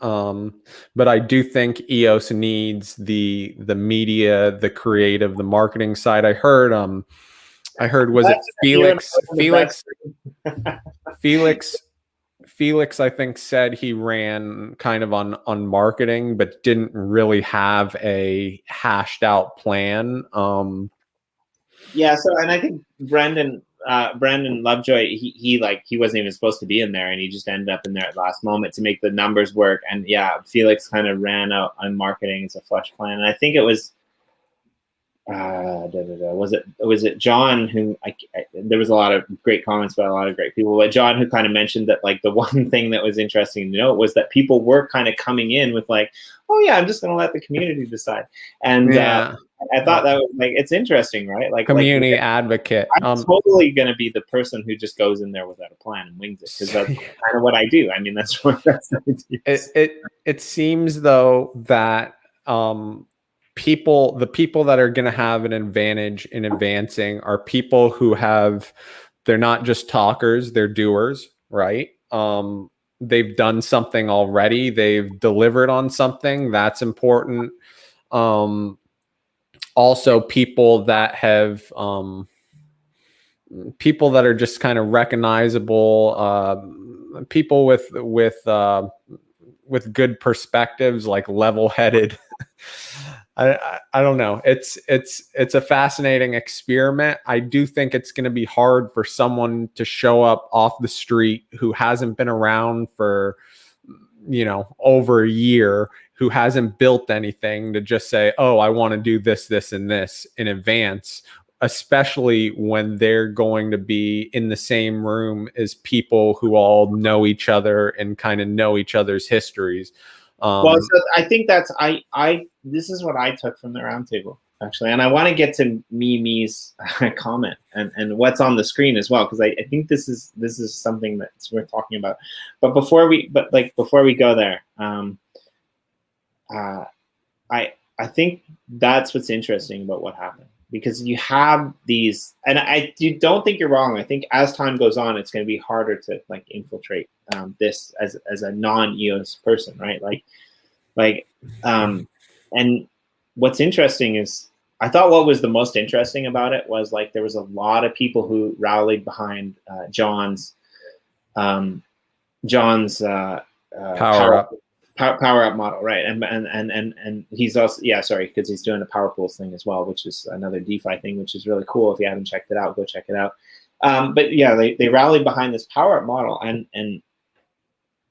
but I do think EOS needs the media, the creative, the marketing side. I heard was it Felix, I think, said he ran kind of on marketing, but didn't really have a hashed out plan. Yeah. So, and I think Brandon Lovejoy, he wasn't even supposed to be in there, and he just ended up in there at the last moment to make the numbers work. And yeah, Felix kind of ran out on marketing as a flush plan. And I think it was, was it John who there was a lot of great comments by a lot of great people, but John who kind of mentioned that like the one thing that was interesting to note was that people were kind of coming in with like, oh yeah, I'm just going to let the community decide. And I thought that was like, it's interesting, right? Like community advocate. I'm totally going to be the person who just goes in there without a plan and wings it, because that's kind of what I do. I mean, that's what it seems though that the people that are going to have an advantage in advancing are people who they're not just talkers, they're doers, right? They've done something already. They've delivered on something. That's important. Also people that have, people that are just kind of recognizable, people with good perspectives, like level-headed. I don't know. It's a fascinating experiment. I do think it's going to be hard for someone to show up off the street who hasn't been around for, over a year, who hasn't built anything, to just say, oh, I want to do this, this, and this in advance, especially when they're going to be in the same room as people who all know each other and kind of know each other's histories. Well, so I think that's this is what I took from the roundtable, actually, and I want to get to Mimi's comment and what's on the screen as well, because I think this is something that's worth talking about. But before we go there, I think that's what's interesting about what happened, because you have these, and you don't think you're wrong. I think as time goes on, it's going to be harder to like infiltrate this as a non-EOS person, right? And what's interesting is, I thought what was the most interesting about it was like there was a lot of people who rallied behind John's power up model, right? And he's also, because he's doing a power pools thing as well, which is another DeFi thing, which is really cool. If you haven't checked it out, go check it out. But yeah, they rallied behind this power up model, and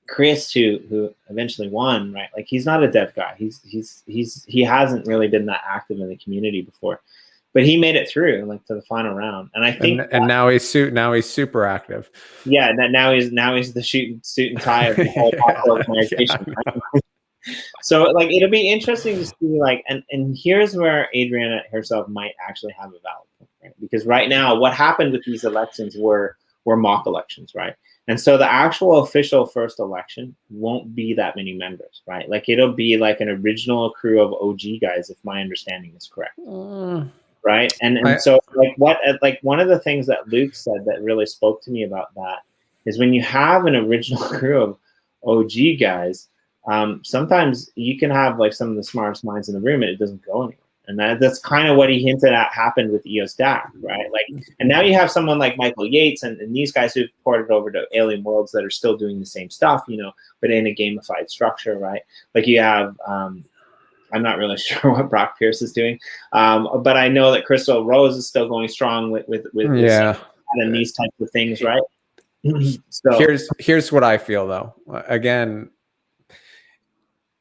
Chris, who eventually won, right? Like he's not a dev guy. He hasn't really been that active in the community before, but he made it through like to the final round. And I think and now he's super active. Yeah, now he's the suit and tie of the whole organization. Yeah, Right? So like it'll be interesting to see like and here's where Adriana herself might actually have a valid point, right? Because right now what happened with these elections were mock elections, right? And so the actual official first election won't be that many members, right? Like it'll be like an original crew of OG guys, if my understanding is correct. Right. And so like one of the things that Luke said that really spoke to me about that is when you have an original crew of OG guys, sometimes you can have like some of the smartest minds in the room and it doesn't go anywhere. And that's kind of what he hinted at happened with EOS DAC, right? Like, and now you have someone like Michael Yates and these guys who've ported over to Alien Worlds that are still doing the same stuff, you know, but in a gamified structure, right? Like you have, I'm not really sure what Brock Pierce is doing, but I know that Crystal Rose is still going strong with yeah, and these types of things, right? So here's what I feel though. Again,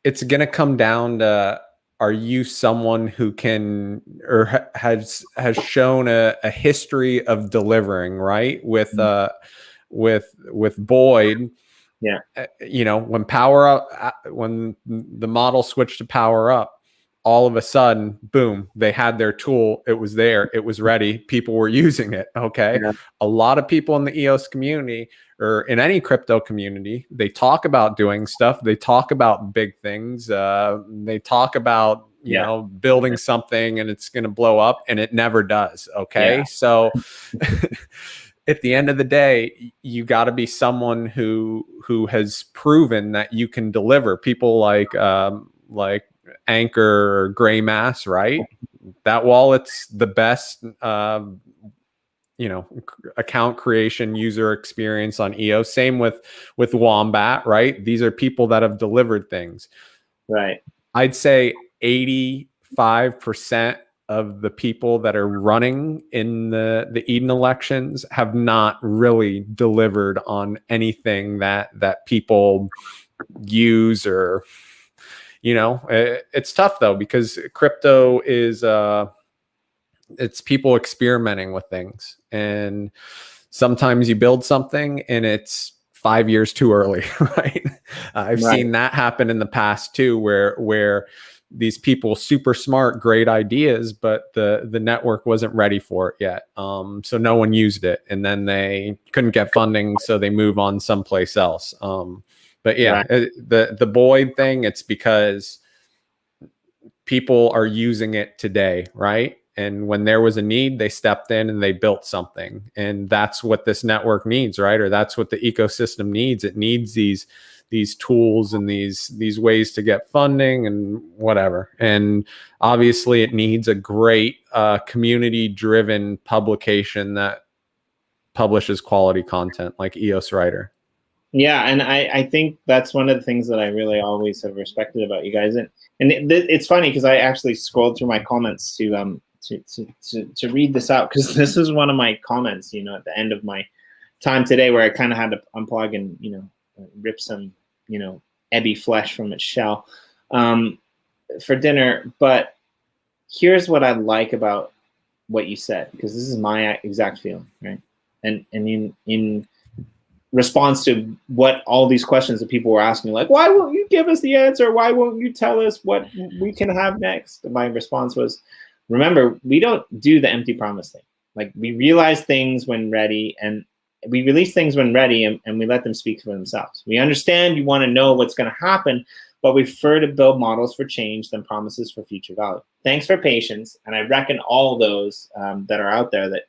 it's gonna come down to, are you someone who can or has shown a history of delivering, right? With Boyd, yeah, you know, when Power Up, when the model switched to Power Up, all of a sudden, boom, they had their tool. It was there. It was ready. People were using it. Okay. Yeah. A lot of people in the EOS community or in any crypto community, they talk about doing stuff. They talk about big things. They talk about, you know, building something and it's going to blow up, and it never does. Okay. Yeah. So at the end of the day, you got to be someone who has proven that you can deliver. People like Anchor or Gray Mass, right? That wallet's the best, you know, account creation, user experience on EOS. Same with Wombat, right? These are people that have delivered things. Right. I'd say 85% of the people that are running in the Eden elections have not really delivered on anything that people use. Or, you know, it's tough though, because crypto is it's people experimenting with things, and sometimes you build something and it's 5 years too early, right? I've seen that happen in the past too, where these people, super smart, great ideas, but the network wasn't ready for it yet. So no one used it, and then they couldn't get funding, so they move on someplace else. But yeah, the Boyd thing, it's because people are using it today, right? And when there was a need, they stepped in and they built something. And that's what this network needs, right? Or that's what the ecosystem needs. It needs these tools and these ways to get funding and whatever. And obviously it needs a great community-driven publication that publishes quality content like EOS Writer. Yeah, and I think that's one of the things that I really always have respected about you guys. And it's funny because I actually scrolled through my comments to read this out, because this is one of my comments, you know, at the end of my time today, where I kind of had to unplug and, you know, rip some, you know, ebby flesh from its shell for dinner. But here's what I like about what you said, because this is my exact feeling, right? And in response to what all these questions that people were asking, like, why won't you give us the answer? Why won't you tell us what we can have next? My response was, remember, we don't do the empty promise thing. Like, we realize things when ready, and we release things when ready, and we let them speak for themselves. We understand you want to know what's going to happen, but we prefer to build models for change than promises for future value. Thanks for patience. And I reckon all those that are out there that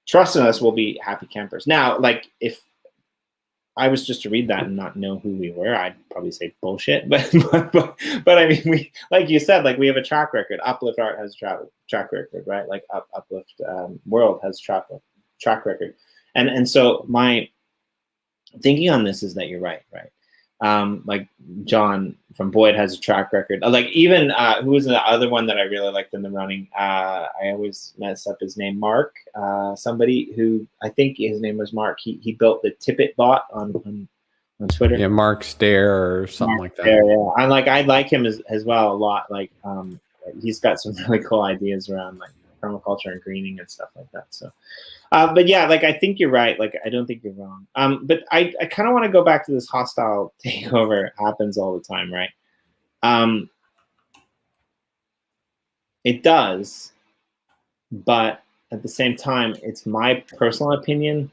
trust in us will be happy campers. Now, like, if I was just to read that and not know who we were, I'd probably say bullshit. But I mean, we, like you said, like, we have a track record. UpliftArt has a track record, right? Like Uplift World has track record. And so my thinking on this is that you're right? Like John from Boyd has a track record. Like, even who was the other one that I really liked in the running? I always mess up his name. Mark, somebody who, I think his name was Mark. He built the Tippet bot on on Twitter. Yeah, Mark Stare or something like that. Yeah. I like him as well a lot. Like he's got some really cool ideas around like permaculture and greening and stuff like that. So but yeah, like I think you're right. Like I don't think you're wrong. But I kind of want to go back to this hostile takeover. It happens all the time, right? It does, but at the same time, it's my personal opinion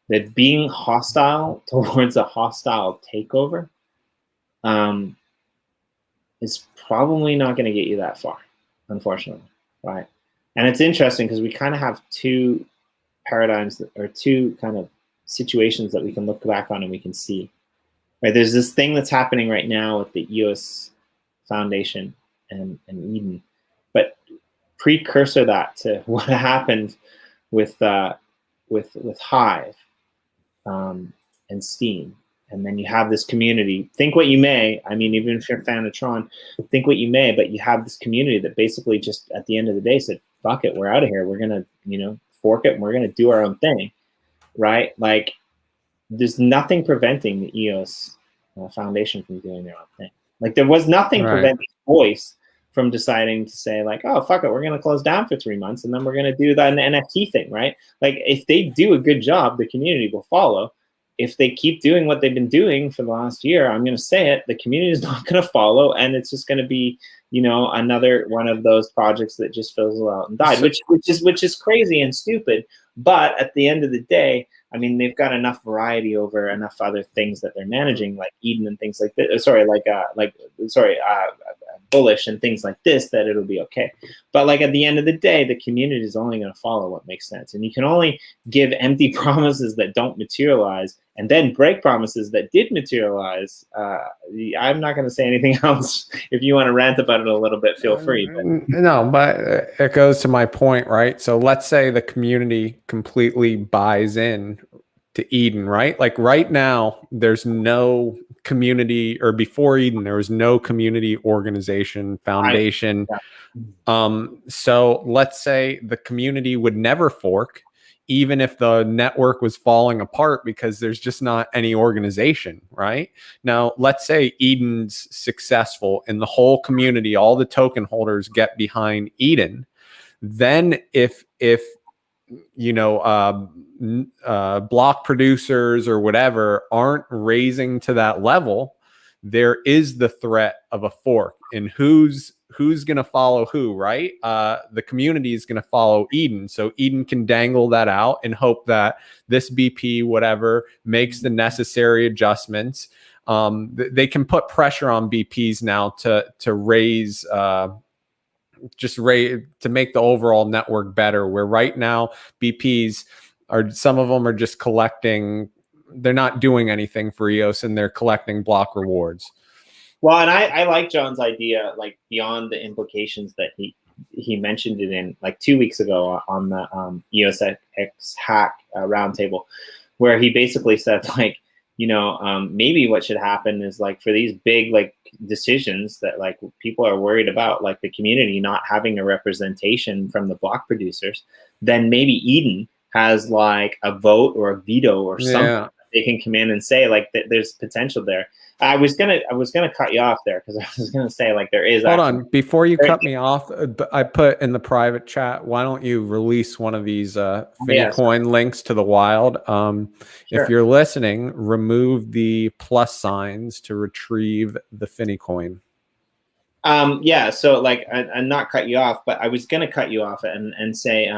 that being hostile towards a hostile takeover is probably not going to get you that far, unfortunately, right? And it's interesting because we kind of have two paradigms or two kind of situations that we can look back on and we can see, right? There's this thing that's happening right now with the EOS Foundation and Eden, but precursor that to what happened with Hive and Steam. And then you have this community. Think what you may. I mean, even if you're a fan of Tron, think what you may. But you have this community that basically just at the end of the day said, "Fuck it, we're out of here. We're gonna, fork it, and we're gonna do our own thing," right? Like, there's nothing preventing the EOS Foundation from doing their own thing. Like, there was nothing preventing Voice from deciding to say, like, "Oh, fuck it, we're gonna close down for 3 months, and then we're gonna do that NFT thing," right? Like, if they do a good job, the community will follow. If they keep doing what they've been doing for the last year, I'm going to say it, the community is not going to follow, and it's just going to be, another one of those projects that just fizzled out and died, which is crazy and stupid. But at the end of the day, I mean, they've got enough variety over enough other things that they're managing, like Eden and things like this. Bullish and things like this, that it'll be okay. But like at the end of the day, the community is only going to follow what makes sense, and you can only give empty promises that don't materialize and then break promises that did materialize. I'm not going to say anything else. If you want to rant about it a little bit, feel free. No, but it goes to my point, right? So let's say the community completely buys in to Eden, right? Like right now, there's no community, or before Eden, there was no community organization, foundation. So let's say the community would never fork, even if the network was falling apart, because there's just not any organization, right? Now, let's say Eden's successful and the whole community, all the token holders get behind Eden. Then if block producers or whatever aren't raising to that level, there is the threat of a fork. And who's going to follow who, right? The community is going to follow Eden. So Eden can dangle that out and hope that this BP, whatever, makes the necessary adjustments. They can put pressure on BPs now to raise, to make the overall network better, where right now BPs are, some of them are just collecting, they're not doing anything for EOS, and they're collecting block rewards. Well, and I like John's idea, like beyond the implications that he mentioned it in like 2 weeks ago on the EOS X hack roundtable, where he basically said, like, maybe what should happen is, like, for these big like decisions that like people are worried about, like the community not having a representation from the block producers, then maybe Eden has like a vote or a veto or something. They can come in and say, like, there's potential there. I was gonna cut you off there, because I was gonna say, like, there is. Hold on, before you cut me off, I put in the private chat, why don't you release one of these Finney coin links to the wild? Sure. If you're listening, remove the plus signs to retrieve the Finney coin. Yeah, so like, I'm not cut you off, but I was gonna cut you off and say,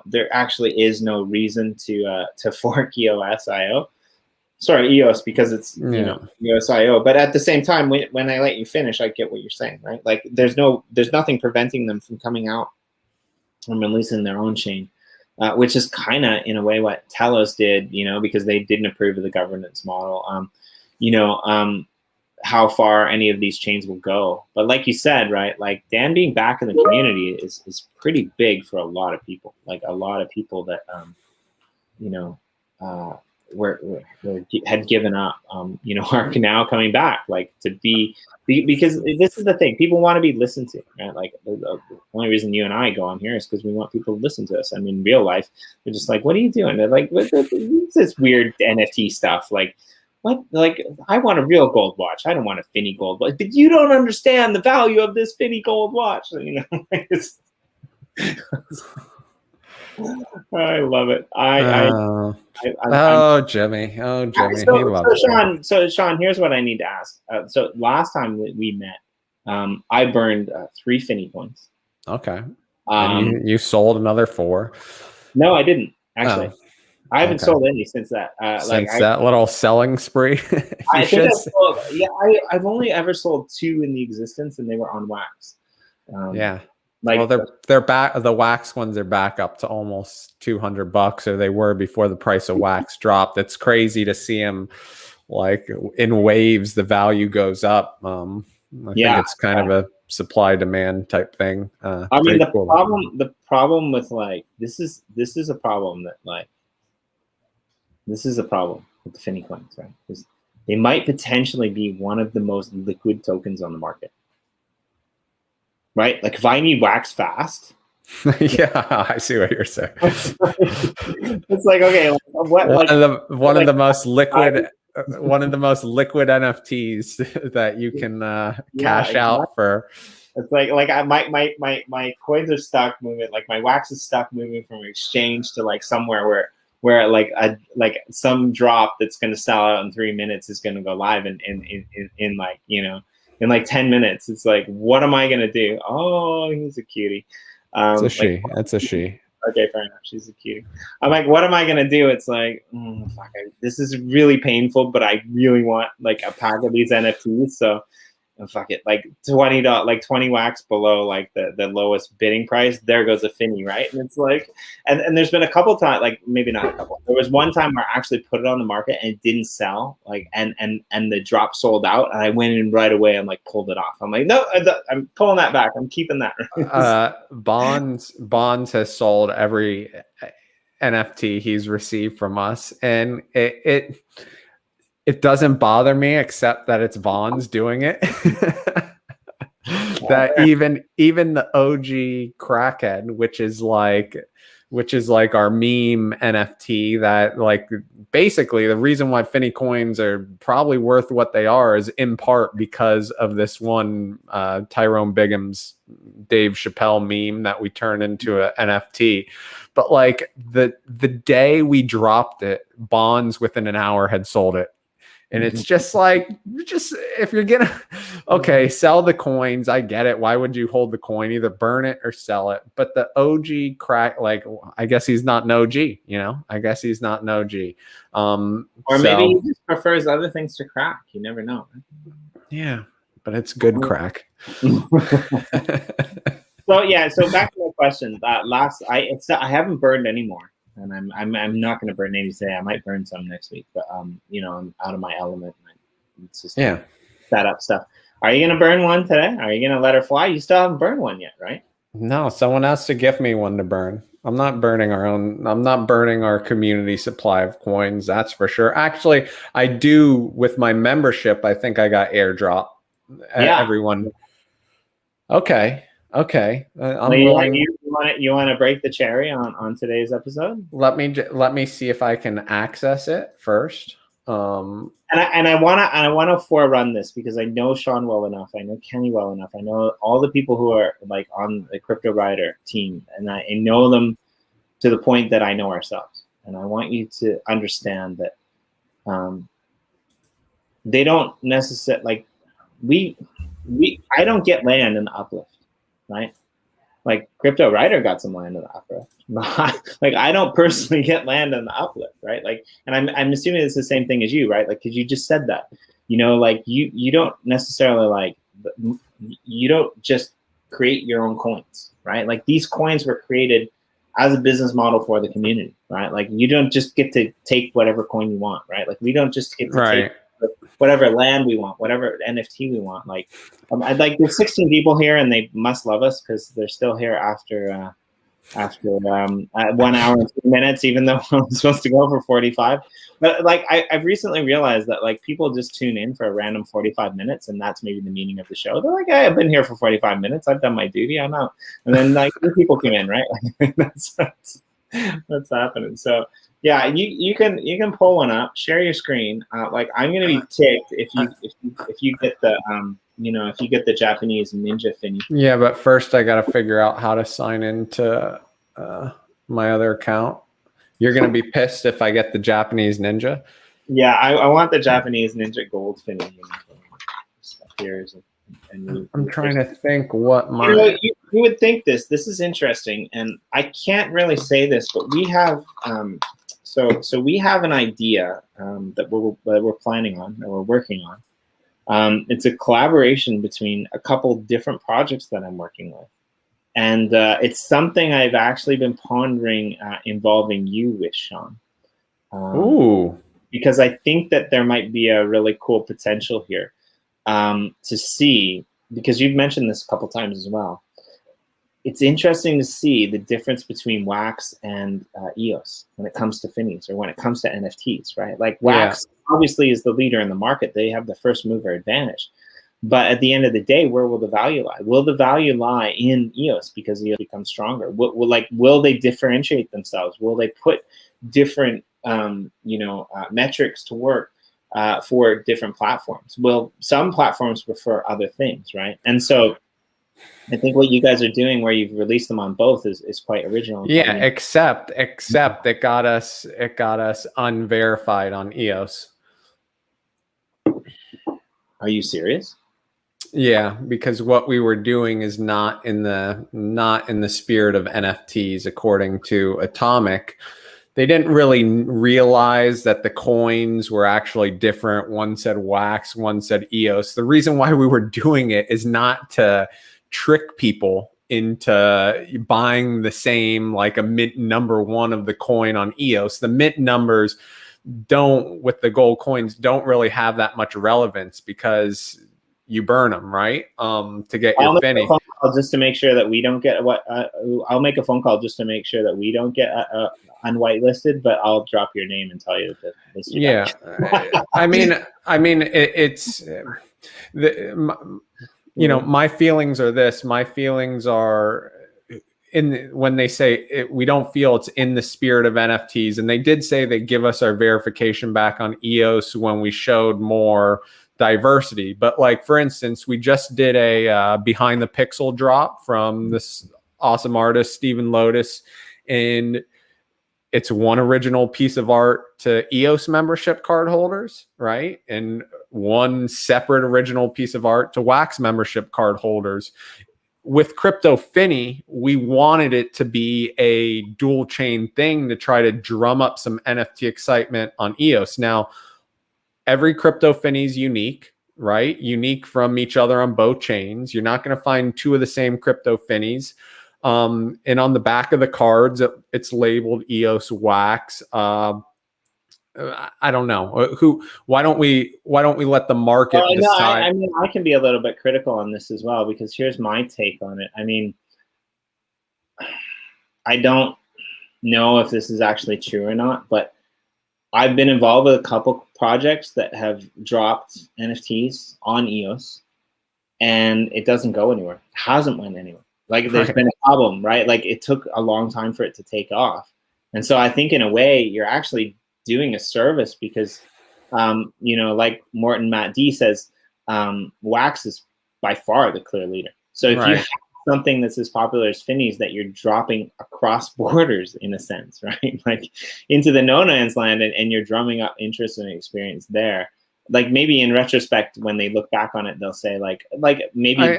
there actually is no reason to fork EOS.io. Sorry, EOS, because it's EOS.io. But at the same time, when I let you finish, I get what you're saying, right? Like, there's nothing preventing them from coming out and releasing their own chain, which is kind of in a way what Telos did, because they didn't approve of the governance model. How far any of these chains will go. But like you said, right, like Dan being back in the community is pretty big for a lot of people. Like a lot of people that had given up, are now coming back, like, to be because this is the thing, people want to be listened to, right? Like, the only reason you and I go on here is because we want people to listen to us. I mean, in real life, they're just like, what are you doing? They're like, what's this weird NFT stuff? Like, what? Like, I want a real gold watch. I don't want a Finney gold watch. But you don't understand the value of this Finney gold watch. You know, I love it. Jimmy. So Sean, here's what I need to ask. So last time we met, I burned 3 Finney coins. Okay. And you sold another 4. No, I didn't actually. I haven't sold any since that. That little selling spree. I think I sold. Yeah, I've only ever sold 2 in the existence, and they were on wax. Yeah. Well, they're back. The wax ones are back up to almost $200, or they were before the price of wax dropped. It's crazy to see them like in waves. The value goes up. I think it's kind of a supply demand type thing. I mean, the problem with like this is a problem that like this is a problem with the Finney coins, right? Because they might potentially be one of the most liquid tokens on the market. Right? Like if I need wax fast. Yeah, I see what you're saying. It's like, okay, one of the most liquid NFTs that you can cash out for. It's like my coins are stuck moving, like my wax is stuck moving from exchange to like somewhere where like some drop that's gonna sell out in 3 minutes is gonna go live in like, you know, in like 10 minutes. It's like, what am I gonna do? Oh, he's a cutie. It's a she. It's a she. Okay, fair enough. She's a cutie. I'm like, what am I gonna do? It's like, fuck, this is really painful, but I really want like a pack of these NFTs. So fuck it, like $20, like 20 wax below like the lowest bidding price. There goes a Finney, right? And it's like, and there's been a couple times, like maybe not a couple. There was one time where I actually put it on the market and it didn't sell, like, and the drop sold out, and I went in right away and like pulled it off. I'm like, no, I'm pulling that back. I'm keeping that. Bonds has sold every NFT he's received from us, and it doesn't bother me, except that it's Vaughn's doing it. That even the OG crackhead, which is like our meme NFT, that like basically the reason why Finney coins are probably worth what they are is in part because of this one Tyrone Bigham's Dave Chappelle meme that we turned into an NFT. But like the day we dropped it, Bonds within an hour had sold it. And it's just like, if you're gonna, sell the coins, I get it. Why would you hold the coin? Either burn it or sell it. But the OG crack, like, I guess he's not an OG, you know? I guess he's not an OG. Or maybe he just prefers other things to crack. You never know. Yeah, but it's good crack. So back to my question. I haven't burned anymore. And I'm not going to burn any today. I might burn some next week, but you know, I'm out of my element. It's just set up stuff. Are you going to burn one today? Are you going to let her fly? You still haven't burned one yet, right? No, someone has to gift me one to burn. I'm not burning our own. I'm not burning our community supply of coins. That's for sure. Actually, I do with my membership. I think I got airdrop. Yeah. Everyone. Okay. I'm willing. You want to break the cherry on today's episode? Let me see if I can access it first. And I want to forerun this because I know Sean well enough. I know Kenny well enough. I know all the people who are like on the Cryptowriter team, and I know them to the point that I know ourselves. And I want you to understand that they don't necessarily like I don't get land in the Uplift. Right? Like Cryptowriter got some land in the Uplift. Like I don't personally get land in the Uplift, right? Like, and I'm assuming it's the same thing as you, right? Like, because you just said that, you know, like you don't necessarily like, you don't just create your own coins, right? Like these coins were created as a business model for the community, right? Like you don't just get to take whatever coin you want, right? Like we don't just get to take whatever land we want, whatever NFT we want. Like, I'd like there's 16 people here, and they must love us because they're still here after 1 hour and 2 minutes, even though I'm supposed to go for 45. But like, I've recently realized that like people just tune in for a random 45 minutes, and that's maybe the meaning of the show. They're like, hey, I've been here for 45 minutes. I've done my duty. I'm out. And then like new people come in, right? Like, that's happening. So Yeah, you can pull one up, share your screen. Like I'm gonna be ticked if you get the if you get the Japanese ninja Finney. Yeah, but first I got to figure out how to sign into my other account. You're gonna be pissed if I get the Japanese ninja. Yeah, I want the Japanese ninja gold Finney. I'm trying to think what my. You would think this. This is interesting, and I can't really say this, but we have so we have an idea that we're planning on, that we're working on. It's a collaboration between a couple different projects that I'm working with, and it's something I've actually been pondering involving you with, Sean. Ooh. Because I think that there might be a really cool potential here to see, because you've mentioned this a couple times as well. It's interesting to see the difference between Wax and EOS when it comes to Finneys, or when it comes to NFTs, right? Like Wax obviously is the leader in the market. They have the first mover advantage. But at the end of the day, where will the value lie? Will the value lie in EOS because EOS becomes stronger? Will they differentiate themselves? Will they put different metrics to work for different platforms? Will some platforms prefer other things, right? And so I think what you guys are doing, where you've released them on both, is quite original. Yeah, except it got us unverified on EOS. Are you serious? Yeah, because what we were doing is not in the spirit of NFTs, according to Atomic. They didn't really realize that the coins were actually different. One said Wax, one said EOS. The reason why we were doing it is not to trick people into buying the same, like a mint number one of the coin on EOS. The mint numbers with the gold coins don't really have that much relevance because you burn them, right? To get your Finney. Just to make sure that we don't get I'll make a phone call just to make sure that we don't get unwhitelisted, but I'll drop your name and tell you that this. Yeah, I mean, it's my feelings are this. My feelings are when they say we don't feel it's in the spirit of NFTs, and they did say they give us our verification back on EOS when we showed more diversity. But like, for instance, we just did a behind the pixel drop from this awesome artist, Stephen Lotus, and it's one original piece of art to EOS membership card holders, right? And one separate original piece of art to Wax membership card holders. With Crypto Finney, we wanted it to be a dual chain thing to try to drum up some NFT excitement on EOS. Now, every Crypto Finney is unique, right? Unique from each other on both chains. You're not going to find two of the same Crypto Finneys. And on the back of the cards, it's labeled EOS Wax. I don't know why don't we let the market decide? I mean, I can be a little bit critical on this as well, because here's my take on it. I mean, I don't know if this is actually true or not, but I've been involved with a couple projects that have dropped NFTs on EOS, and it doesn't go anywhere. It hasn't went anywhere. Like, there's been a problem, right? Like, it took a long time for it to take off. And so I think in a way you're actually doing a service, because, like Morton Matt D says, Wax is by far the clear leader. So if you have something that's as popular as Finney's that you're dropping across borders, in a sense, right? Like into the no-man's land, and you're drumming up interest and experience there. Like, maybe in retrospect, when they look back on it, they'll say like maybe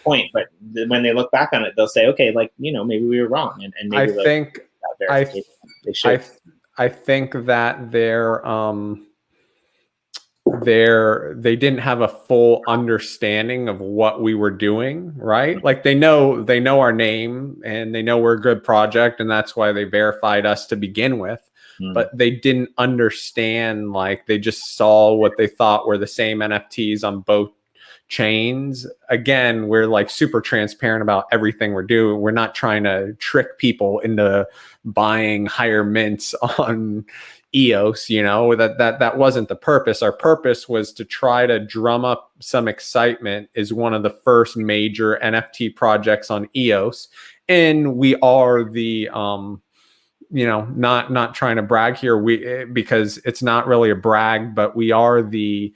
point, but when they look back on it, they'll say, okay, like, maybe we were wrong, and maybe they should. I think that they didn't have a full understanding of what we were doing, right? Like, they know our name, and they know we're a good project, and that's why they verified us to begin with. But they didn't understand, like, they just saw what they thought were the same NFTs on both chains. Again, we're like super transparent about everything we're doing. We're not trying to trick people into buying higher mints on EOS, that wasn't the purpose. Our purpose was to try to drum up some excitement as one of the first major NFT projects on EOS. And we are the you know, not trying to brag here, because it's not really a brag, but we are the,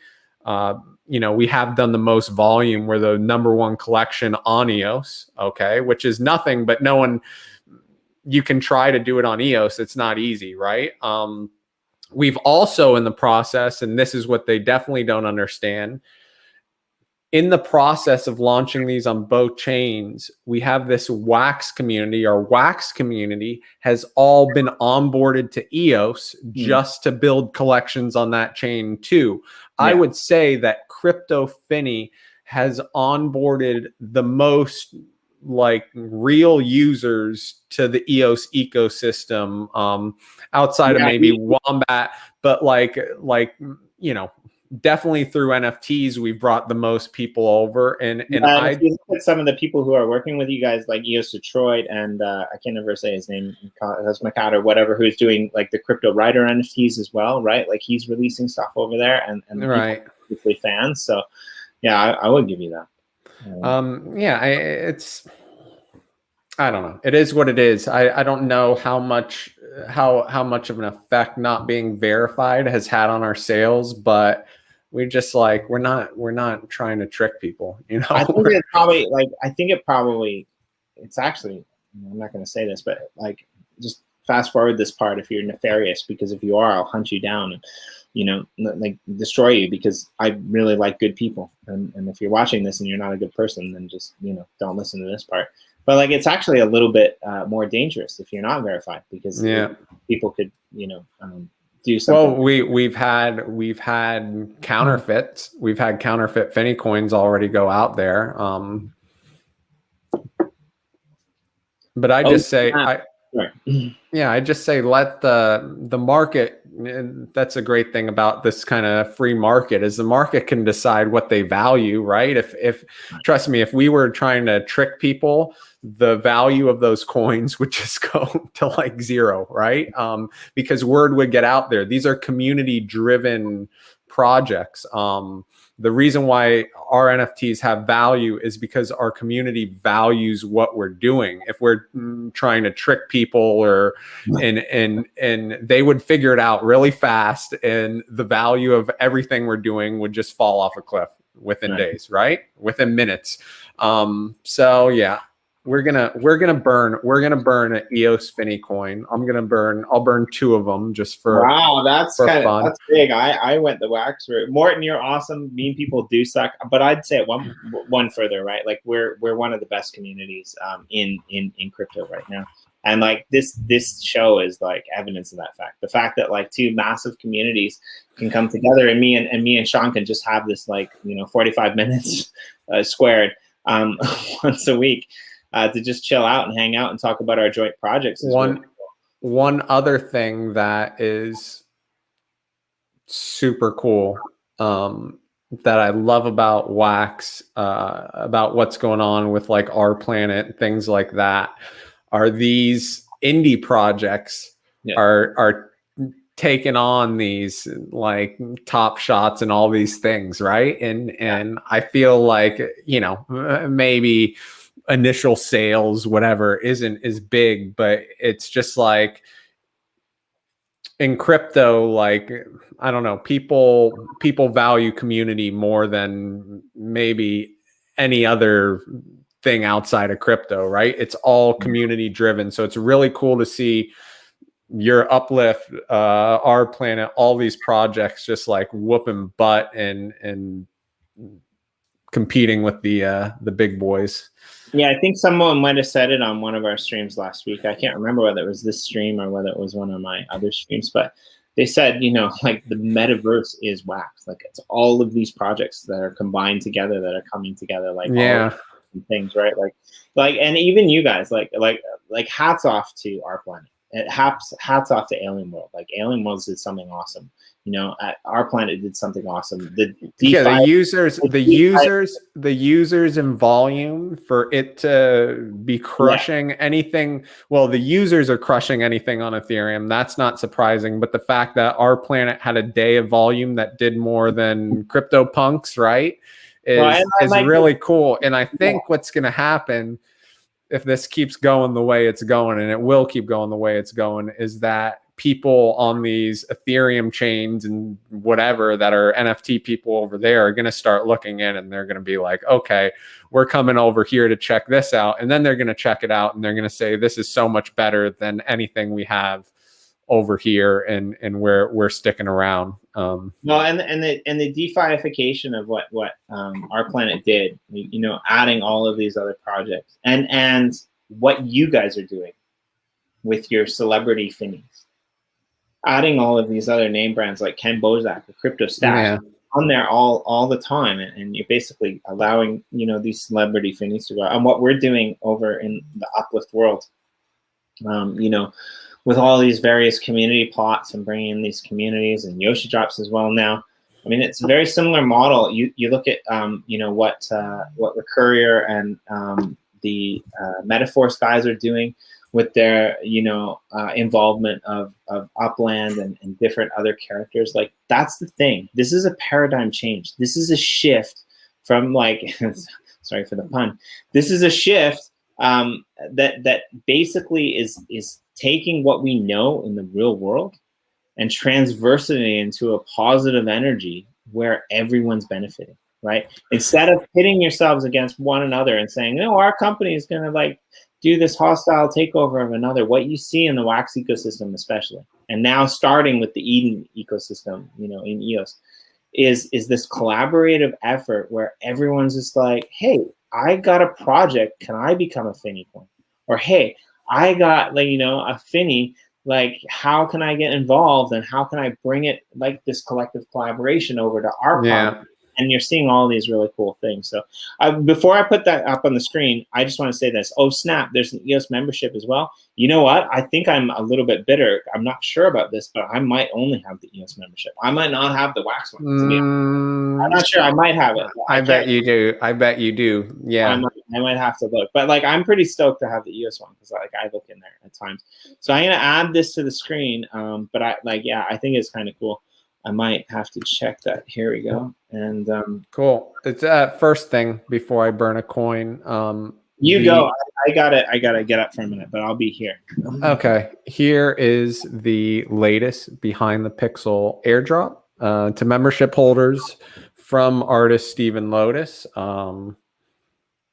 you know, we have done the most volume. We're the #1 collection on EOS, okay, which is nothing, but no one, you can try to do it on EOS. It's not easy, right? We've also in the process, and this is what they definitely don't understand, in the process of launching these on both chains, we have this Wax community. Our Wax community has all been onboarded to EOS just to build collections on that chain too. Yeah. I would say that Crypto Finney has onboarded the most like real users to the EOS ecosystem, outside of maybe Wombat, but like, you know, definitely through NFTs, we've brought the most people over. And if you look at some of the people who are working with you guys, like EOS Detroit, and I can't ever say his name, Makat or whatever, who's doing like the Cryptowriter NFTs as well, right? Like he's releasing stuff over there, and right, people are fans. So yeah, I would give you that. Yeah, I don't know. It is what it is. I don't know how much of an effect not being verified has had on our sales, but we just like, we're not trying to trick people, you know. I think it's probably like, it's actually, I'm not going to say this, but like, just fast forward this part if you're nefarious, because if you are, I'll hunt you down and, you know, like destroy you, because I really like good people. And if you're watching this and you're not a good person, then just, you know, don't listen to this part. But like, it's actually a little bit more dangerous if you're not verified, because people could, you know, do something. Well, we've had counterfeits. We've had counterfeit Finney coins already go out there. But I just say, I just say, let the market. That's a great thing about this kind of free market, is the market can decide what they value, right? If trust me, if we were trying to trick people, the value of those coins would just go to like zero, right? Because word would get out there. These are community driven projects. The reason why our NFTs have value is because our community values what we're doing. If we're trying to trick people, or and they would figure it out really fast, and the value of everything we're doing would just fall off a cliff within days, right? Within minutes. So yeah, we're gonna burn an EOS Finney coin. I'll burn 2 of them just for that's fun. That's big. I went the Wax route. Morton, you're awesome. Mean people do suck, but I'd say one further, right? Like we're one of the best communities in crypto right now, and like this show is like evidence of that fact. The fact that like 2 massive communities can come together, and me and Sean can just have this like, you know, 45 minutes squared once a week. To just chill out and hang out and talk about our joint projects. One other thing that is super cool, that I love about Wax, about what's going on with like Our Planet, things like that, are these indie projects are taking on these like Top Shots and all these things, right? And I feel like, you know, maybe initial sales, whatever, isn't as big, but it's just like in crypto, like, I don't know, people value community more than maybe any other thing outside of crypto, right? It's all community driven. So it's really cool to see your Uplift, Our Planet, all these projects just like whooping butt and competing with the big boys. Yeah, I think someone might have said it on one of our streams last week. I can't remember whether it was this stream or whether it was one of my other streams, but they said, you know, like the metaverse is Wax. Like it's all of these projects that are combined together, that are coming together, like all things, right? Like, and even you guys, like hats off to Our Planet. Hats off to Alien World. Like Alien World did something awesome. You know, Our Planet did something awesome. The users in volume for it to be crushing anything. Well, the users are crushing anything on Ethereum. That's not surprising. But the fact that Our Planet had a day of volume that did more than CryptoPunks, right, is really cool. And I think what's going to happen if this keeps going the way it's going, and it will keep going the way it's going, is that people on these Ethereum chains and whatever that are NFT people over there are going to start looking in, and they're going to be like, okay, we're coming over here to check this out. And then they're going to check it out and they're going to say, this is so much better than anything we have over here, and we're sticking around. No, and the DeFiification of what Our Planet did, you know, adding all of these other projects, and what you guys are doing with your celebrity Finneys, adding all of these other name brands like Ken Bozak or Crypto Stash on there all the time, and you're basically allowing, you know, these celebrity Finneys to go. And what we're doing over in the Uplift World, you know, with all these various community plots and bringing in these communities and Yoshi drops as well now. I mean, it's a very similar model. You look at you know, what the Courier and the Metaforce guys are doing with their, you know, involvement of Upland and different other characters. Like, that's the thing. This is a paradigm change. This is a shift from, like, sorry for the pun. This is a shift that basically is taking what we know in the real world and transversing it into a positive energy where everyone's benefiting, right? Instead of pitting yourselves against one another and saying, no, our company is going to, like, do this hostile takeover of another. What you see in the Wax ecosystem, especially, and now starting with the Eden ecosystem, you know, in EOS, is this collaborative effort where everyone's just like, hey, I got a project. Can I become a Finney coin? Or, hey, I got, like, you know, a Finney. Like, how can I get involved, and how can I bring it, like, this collective collaboration over to our project? And you're seeing all these really cool things. So before I put that up on the screen, I just want to say this. Oh, snap, there's an EOS membership as well. You know what? I think I'm a little bit bitter. I'm not sure about this, but I might only have the EOS membership. I might not have the Wax one. I'm not sure. I might have it. I bet you do. I bet you do. Yeah. I might have to look. But, like, I'm pretty stoked to have the EOS one because, like, I look in there at times. So I'm going to add this to the screen. But I think it's kind of cool. I might have to check that. Here we go. And cool. It's first thing before I burn a coin. You go. I gotta get up for a minute, but I'll be here. Okay. Here is the latest behind the pixel airdrop to membership holders from artist Stephen Lotus.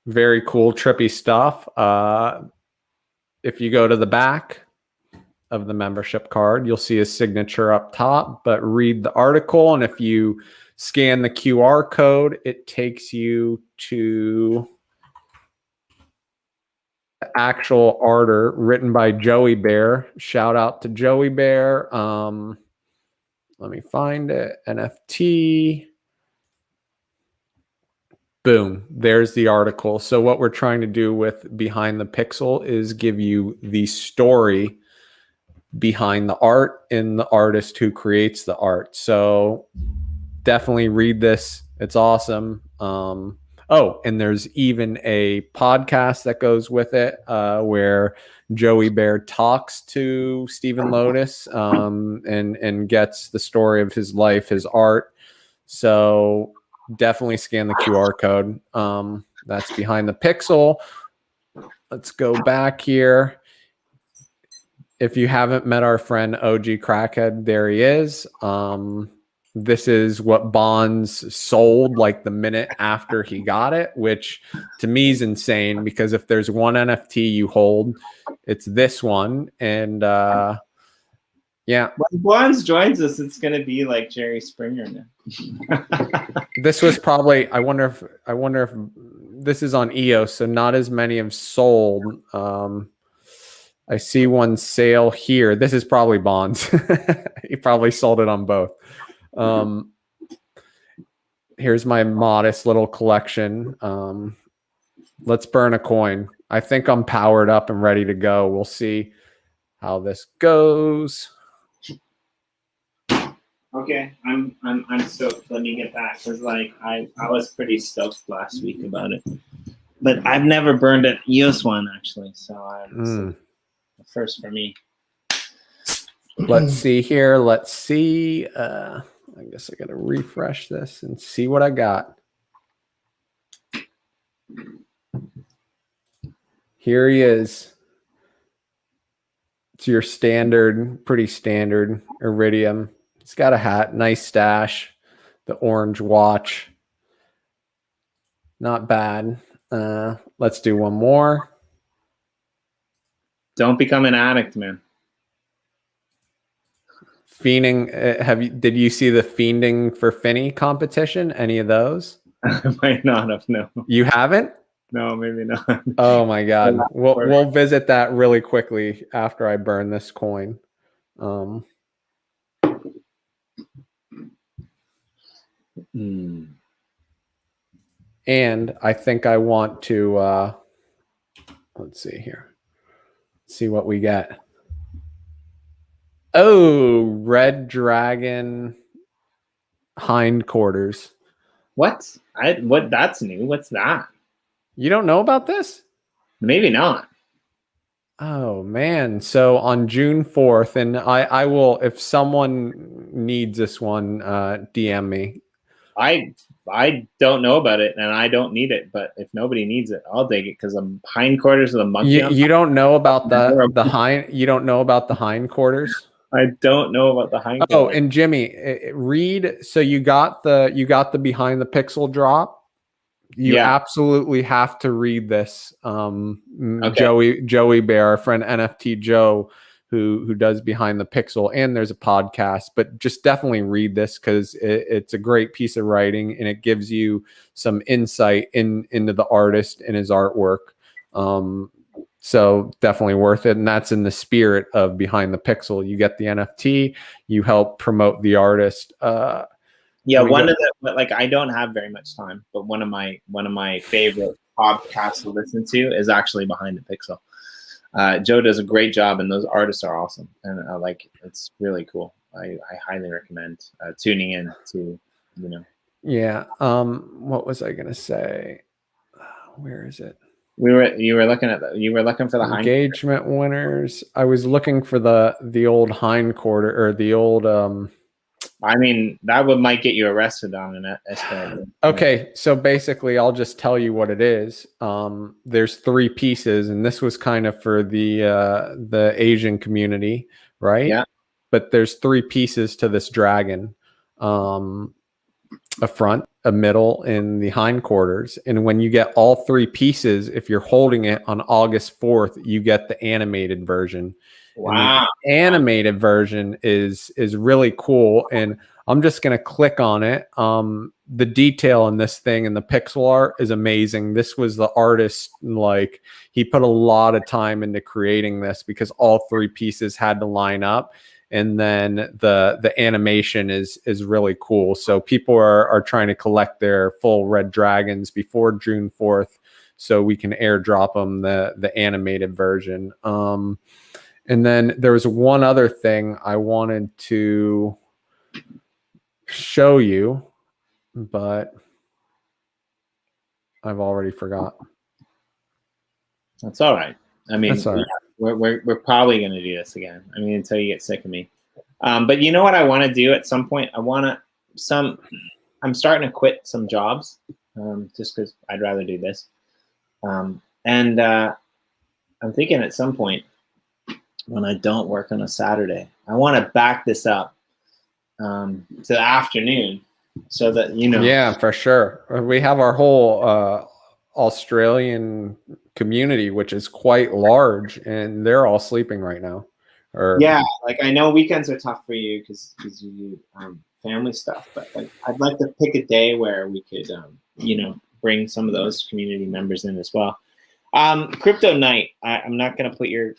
Very cool, trippy stuff. If you go to the back of the membership card, you'll see his signature up top, but read the article. And if you scan the QR code, it takes you to the actual arter written by Joey Bear. Shout out to Joey Bear. Let me find it. NFT. Boom. There's the article. So what we're trying to do with Behind the Pixel is give you the story behind the art and the artist who creates the art. So definitely read this. It's awesome. Oh, and there's even a podcast that goes with it where Joey Bear talks to Stephen Lotus and gets the story of his life, his art. So definitely scan the QR code. That's Behind the Pixel. Let's go back here. If you haven't met our friend OG Crackhead, there he is. This is what Bonds sold like the minute after he got it, which to me is insane because if there's one NFT you hold, it's this one. And yeah. When Bonds joins us, it's going to be like Jerry Springer now. This was probably, I wonder if this is on EOS, so not as many have sold. I see one sale here. This is probably Bonds. He probably sold it on both. Here's my modest little collection. Let's burn a coin. I think I'm powered up and ready to go. We'll see how this goes. Okay, I'm stoked. Let me get back because, like, I was pretty stoked last week about it, but I've never burned an EOS one actually, so first for me. Let's see here. Let's see. I guess I got to refresh this and see what I got. Here he is. It's your standard, pretty standard Iridium. He's got a hat, nice stash, the orange watch. Not bad. Let's do one more. Don't become an addict, man. Fiending. Did you see the Fiending for Finney competition? Any of those? I might not have. No. You haven't? No, maybe not. Oh my God. We'll visit that really quickly after I burn this coin. And I think I want to, let's see here. See what we get. Oh, red dragon hindquarters. What? What? That's new. What's that? You don't know about this? Maybe not. Oh man. So on June 4th, and I will, if someone needs this one, DM me. I don't know about it, and I don't need it. But if nobody needs it, I'll take it because the hindquarters of the monkey. You don't know about the hind. You don't know about the hindquarters. I don't know about the hindquarters. Oh, and Jimmy, read. So you got the behind the pixel drop. You absolutely have to read this. Okay. Joey Bear, our friend NFT Joe, who does Behind the Pixel, and there's a podcast, but just definitely read this because it's a great piece of writing and it gives you some insight into the artist and his artwork. So definitely worth it. And that's in the spirit of Behind the Pixel. You get the NFT, you help promote the artist. Yeah, like I don't have very much time, but one of my favorite podcasts to listen to is actually Behind the Pixel. Joe does a great job, and those artists are awesome, and it's really cool. I highly recommend tuning in to, Yeah. What was I gonna say? Where is it? You were looking for the engagement winners. I was looking for the old hindquarter or the old I mean, that might get you arrested on an escalator. Okay, so basically, I'll just tell you what it is. There's 3 pieces, and this was kind of for the Asian community, right? Yeah. But there's 3 pieces to this dragon, a front, a middle, and the hindquarters. And when you get all 3 pieces, if you're holding it on August 4th, you get the animated version. Wow. The animated version is really cool, and I'm just gonna click on it. The detail in this thing and the pixel art is amazing. This was the artist, like he put a lot of time into creating this because all 3 pieces had to line up, and then the animation is really cool. So people are trying to collect their full red dragons before June 4th, so we can airdrop them the animated version. And then there was one other thing I wanted to show you, but I've already forgot. That's all right. I mean, That's all right. We're probably going to do this again. I mean, until you get sick of me. But you know what I want to do at some point? I'm starting to quit some jobs just because I'd rather do this. And I'm thinking at some point, when I don't work on a Saturday, I want to back this up to the afternoon so that, Yeah, for sure. We have our whole Australian community, which is quite large, and they're all sleeping right now. Yeah, like I know weekends are tough for you because you do family stuff, but like I'd like to pick a day where we could, bring some of those community members in as well. Crypto night. I'm not going to put your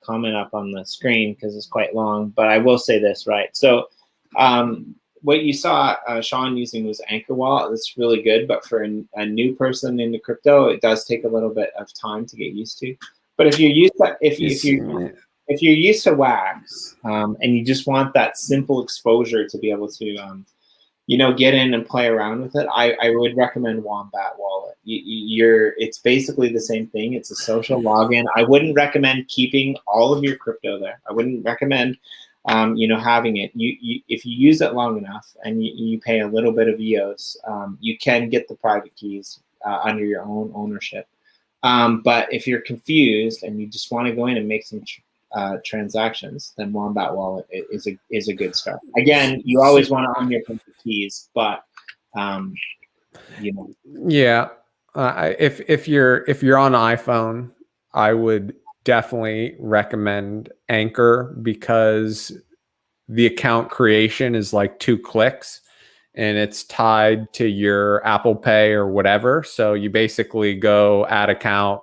comment up on the screen because it's quite long, but I will say this, right? So what you saw Sean using was Anchor Wallet. That's really good, but for a new person into crypto, it does take a little bit of time to get used to. But if you're used to, if you're used to Wax and you just want that simple exposure to be able to get in and play around with it, I would recommend Wombat Wallet. It's basically the same thing. It's a social login. I wouldn't recommend keeping all of your crypto there. I wouldn't recommend, having it. If you use it long enough and you pay a little bit of EOS, you can get the private keys under your own ownership. But if you're confused and you just want to go in and make some transactions, then Wombat Wallet is a good start. Again, you always want to own your keys, but you know. Yeah, if you're on iPhone, I would definitely recommend Anchor, because the account creation is like 2 clicks and it's tied to your Apple Pay or whatever. So you basically go add account,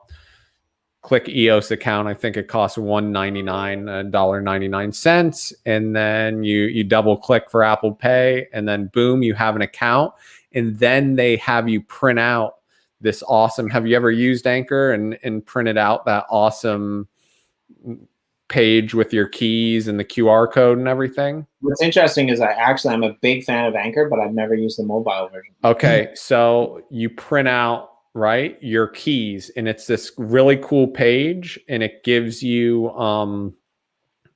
click EOS account. I think it costs $1.99, and then you double click for Apple Pay, and then boom, you have an account. And then they have you print out this awesome. Have you ever used Anchor and printed out that awesome page with your keys and the QR code and everything? What's interesting is I'm a big fan of Anchor, but I've never used the mobile version. Okay, so you print out, right, your keys, and it's this really cool page, and it gives you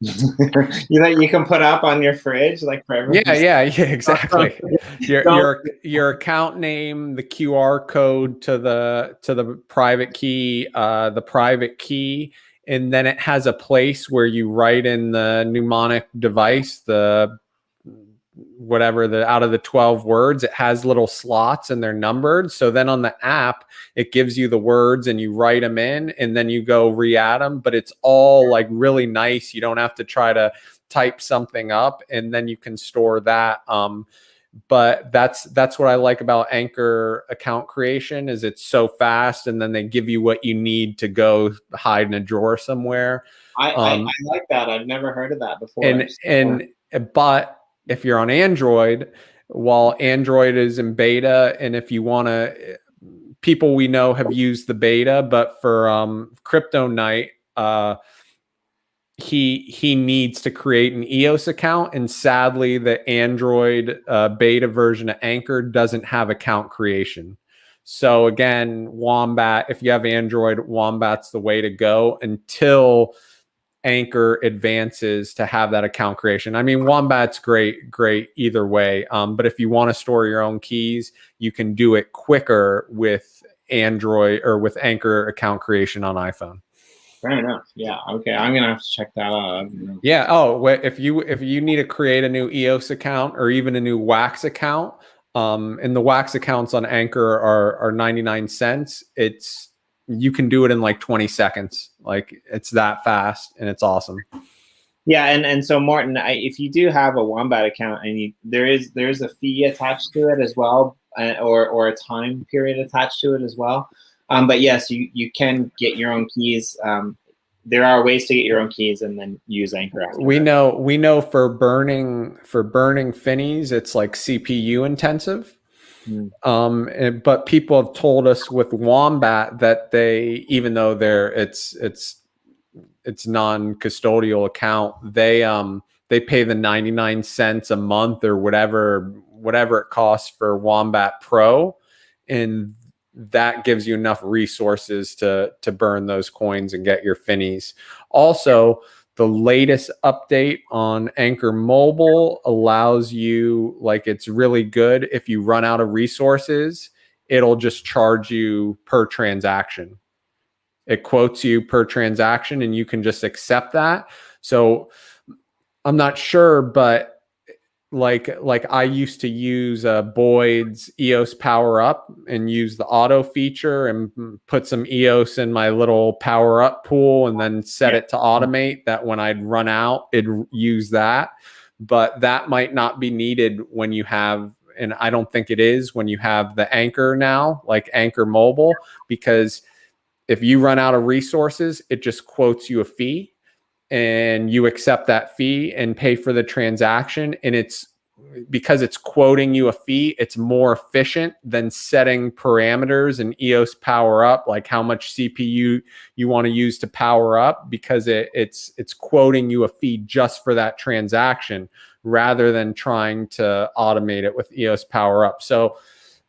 you can put up on your fridge, like for everyone. yeah, exactly. Your account name, the QR code to the private key, and then it has a place where you write in the mnemonic device, the whatever, the out of the 12 words, it has little slots and they're numbered. So then on the app, it gives you the words and you write them in, and then you go re-add them, but it's all like really nice. You don't have to try to type something up, and then you can store that. But that's what I like about Anchor account creation, is it's so fast, and then they give you what you need to go hide in a drawer somewhere. I like that. I've never heard of that before. But if you're on Android, while Android is in beta, and if you want to, people we know have used the beta, but for Crypto Night, he needs to create an EOS account, and sadly, the Android beta version of Anchor doesn't have account creation. So again, Wombat, if you have Android, Wombat's the way to go until Anchor advances to have that account creation. I mean, Wombat's great either way. But if you want to store your own keys, you can do it quicker with Android or with Anchor account creation on iPhone. Fair enough. Yeah. Okay. I'm gonna have to check that out. Yeah. Oh, if you need to create a new EOS account or even a new Wax account, and the Wax accounts on Anchor are 99 cents. You can do it in like 20 seconds. Like, it's that fast, and it's awesome. Yeah, and so Martin, if you do have a Wombat account and there's a fee attached to it as well, or a time period attached to it as well. But yes, you can get your own keys. There are ways to get your own keys and then use Anchor after we know for burning Finneys, it's like CPU intensive. But people have told us with Wombat that even though it's non-custodial account, they pay the 99 cents a month or whatever it costs for Wombat Pro, and that gives you enough resources to burn those coins and get your Finneys. Also, the latest update on Anchor Mobile allows you, like, it's really good. If you run out of resources, it'll just charge you per transaction. It quotes you per transaction, and you can just accept that. So I'm not sure, but like I used to use Boyd's EOS Power Up and use the auto feature and put some EOS in my little Power Up pool, and then set it to automate that when I'd run out, it'd use that. But that might not be needed when you have, and I don't think it is when you have the Anchor now, like Anchor Mobile, because if you run out of resources, it just quotes you a fee, and you accept that fee and pay for the transaction. And it's because it's quoting you a fee, it's more efficient than setting parameters in EOS Power Up, like how much CPU you want to use to power up, because it's quoting you a fee just for that transaction rather than trying to automate it with EOS Power Up. So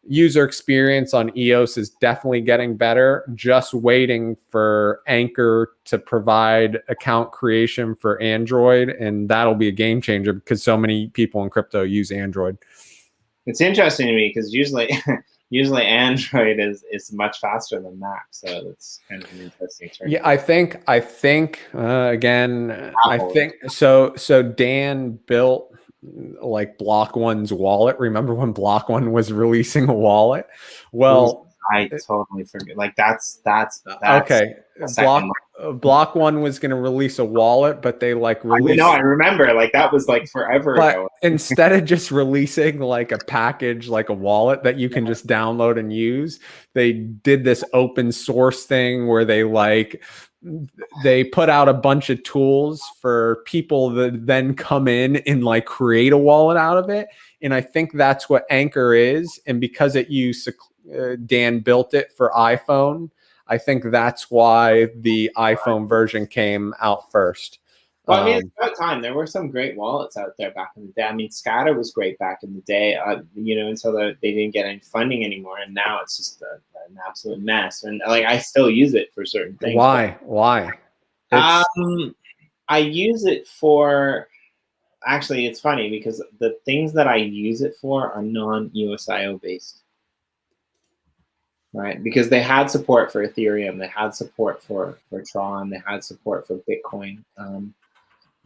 user experience on EOS is definitely getting better. Just waiting for Anchor to provide account creation for Android, and that'll be a game changer because so many people in crypto use Android. It's interesting to me because usually usually Android is much faster than Mac, so that's kind of an interesting turn. Yeah, I think again, I Apple. think so Dan built like Block One's wallet. Remember when Block One was releasing a wallet? Well, I totally forget. Like that's okay. Block One was going to release a wallet, but they like released. I remember. Like that was like forever ago. Instead of just releasing like a package, like a wallet that you can just download and use, they did this open source thing where they put out a bunch of tools for people that then come in and like create a wallet out of it. And I think that's what Anchor is. And because Dan built it for iPhone, I think that's why the iPhone version came out first. Well, I mean, it's about time. There were some great wallets out there back in the day. I mean, Scatter was great back in the day, until they didn't get any funding anymore. And now it's just an absolute mess. And like, I still use it for certain things. Why? I use it for, actually, it's funny because the things that I use it for are non-EOSIO based. Right, because they had support for Ethereum, they had support for Tron, they had support for Bitcoin,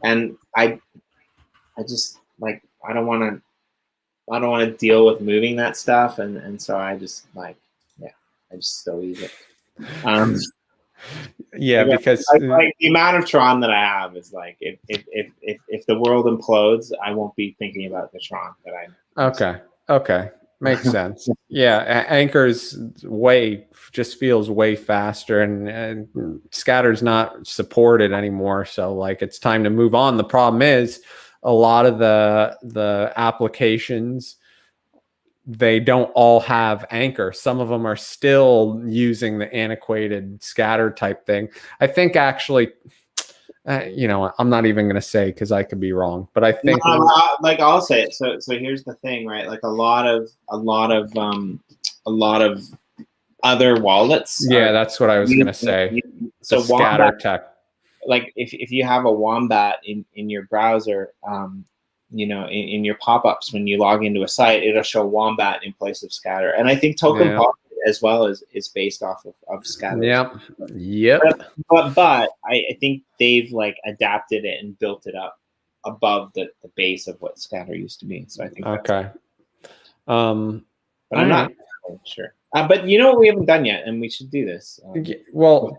and I just like I don't want to deal with moving that stuff, and so I just I just still use it. Yeah, because like the amount of Tron that I have is like if the world implodes, I won't be thinking about the Tron that I. Okay. Makes sense. Yeah, Anchor's just feels way faster, and Scatter's not supported anymore. So like, it's time to move on. The problem is a lot of the applications, they don't all have Anchor. Some of them are still using the antiquated Scatter type thing. I think actually. I'm not even going to say because I could be wrong, but I think like I'll say it. So here's the thing, right? Like a lot of other wallets. Yeah, that's what I was going to say. So Scatter tech. Like if you have a Wombat in your browser, in your pop-ups when you log into a site, it'll show Wombat in place of Scatter. And I think Token as well is based off of Scatter. Yep. But I think they've like adapted it and built it up above the base of what Scatter used to be. So I think okay. But I'm not sure. But what we haven't done yet, and we should do this. We haven't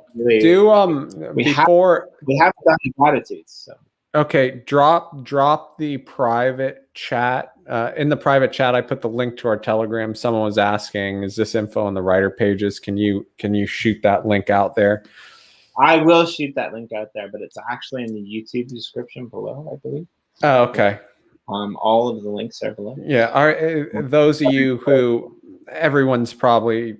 done the gratitudes. So. Okay, drop the private chat. In the private chat, I put the link to our Telegram. Someone was asking, is this info on the writer pages? Can you shoot that link out there? I will shoot that link out there, but it's actually in the YouTube description below, I believe. Oh, okay. All of the links are below. Yeah, those of you who, everyone's probably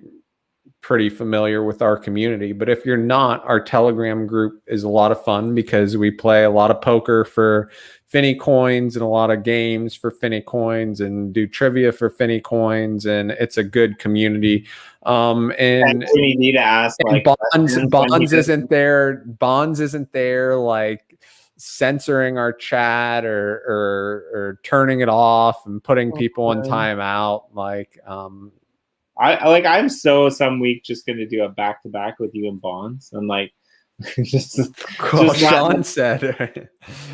pretty familiar with our community, but if you're not, our Telegram group is a lot of fun because we play a lot of poker for Finney coins and a lot of games for Finney coins and do trivia for Finney coins, and it's a good community. And we need to ask, like, Bonds isn't there like censoring our chat or turning it off and putting people in timeout. Like I'm some week just gonna do a back-to-back with you and Bonds and like Sean said.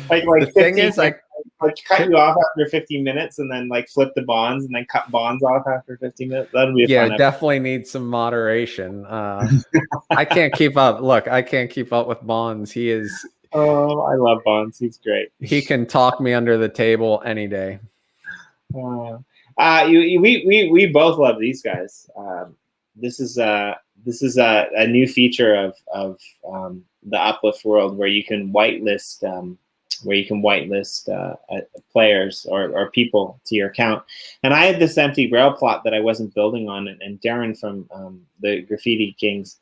like the thing is like cut you off after 15 minutes and then like flip the Bonds and then cut Bonds off after 15 minutes. That'd be a fun definitely need some moderation. I can't keep up. Look, I can't keep up with Bonds. He is. Oh, I love Bonds. He's great. He can talk me under the table any day. We both love these guys. This is a new feature of the Uplift World where you can whitelist players or people to your account. And I had this empty Braille plot that I wasn't building on, and Darren from the Graffiti Kings,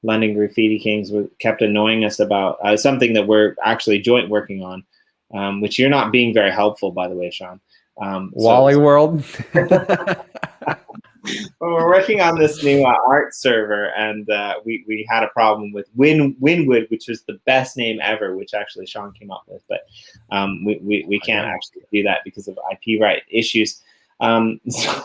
London Graffiti Kings, kept annoying us about something that we're actually joint working on, which you're not being very helpful, by the way, Sean. Wally World. We're working on this new art server, and we had a problem with Winwood, which was the best name ever, which actually Sean came up with, but we can't actually do that because of IP right issues. So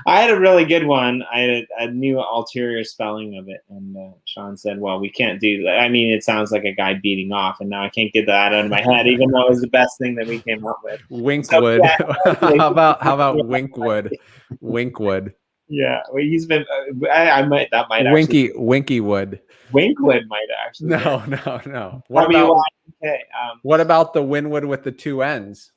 I had a really good one. I had a new ulterior spelling of it, and Sean said, "Well, we can't do that. I mean, it sounds like a guy beating off, and now I can't get that out of my head, even though it was the best thing that we came up with." Winkwood. So, yeah, how about Winkwood? Winkwood. Yeah, well, he's been. I might that might actually Winkywood. Winkwood might actually. No. What about the Winwood with the two N's?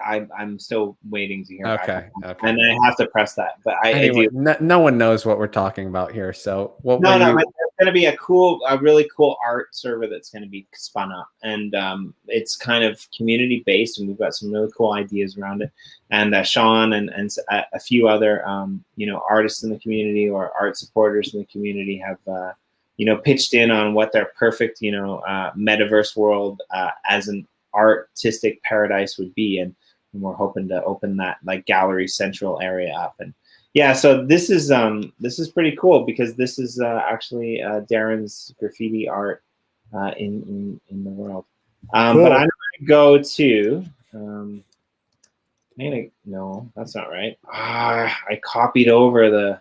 I'm still waiting to hear back. Okay. And I have to press that. But anyway, no one knows what we're talking about here. So there's going to be a really cool art server that's going to be spun up, and it's kind of community based, and we've got some really cool ideas around it. And Sean and a few other artists in the community or art supporters in the community have pitched in on what their perfect metaverse world as an artistic paradise would be, and we're hoping to open that like gallery central area up. And yeah, so this is pretty cool because this is actually Darren's graffiti art in the world. Cool. But I'm gonna go to no, that's not right. I copied over the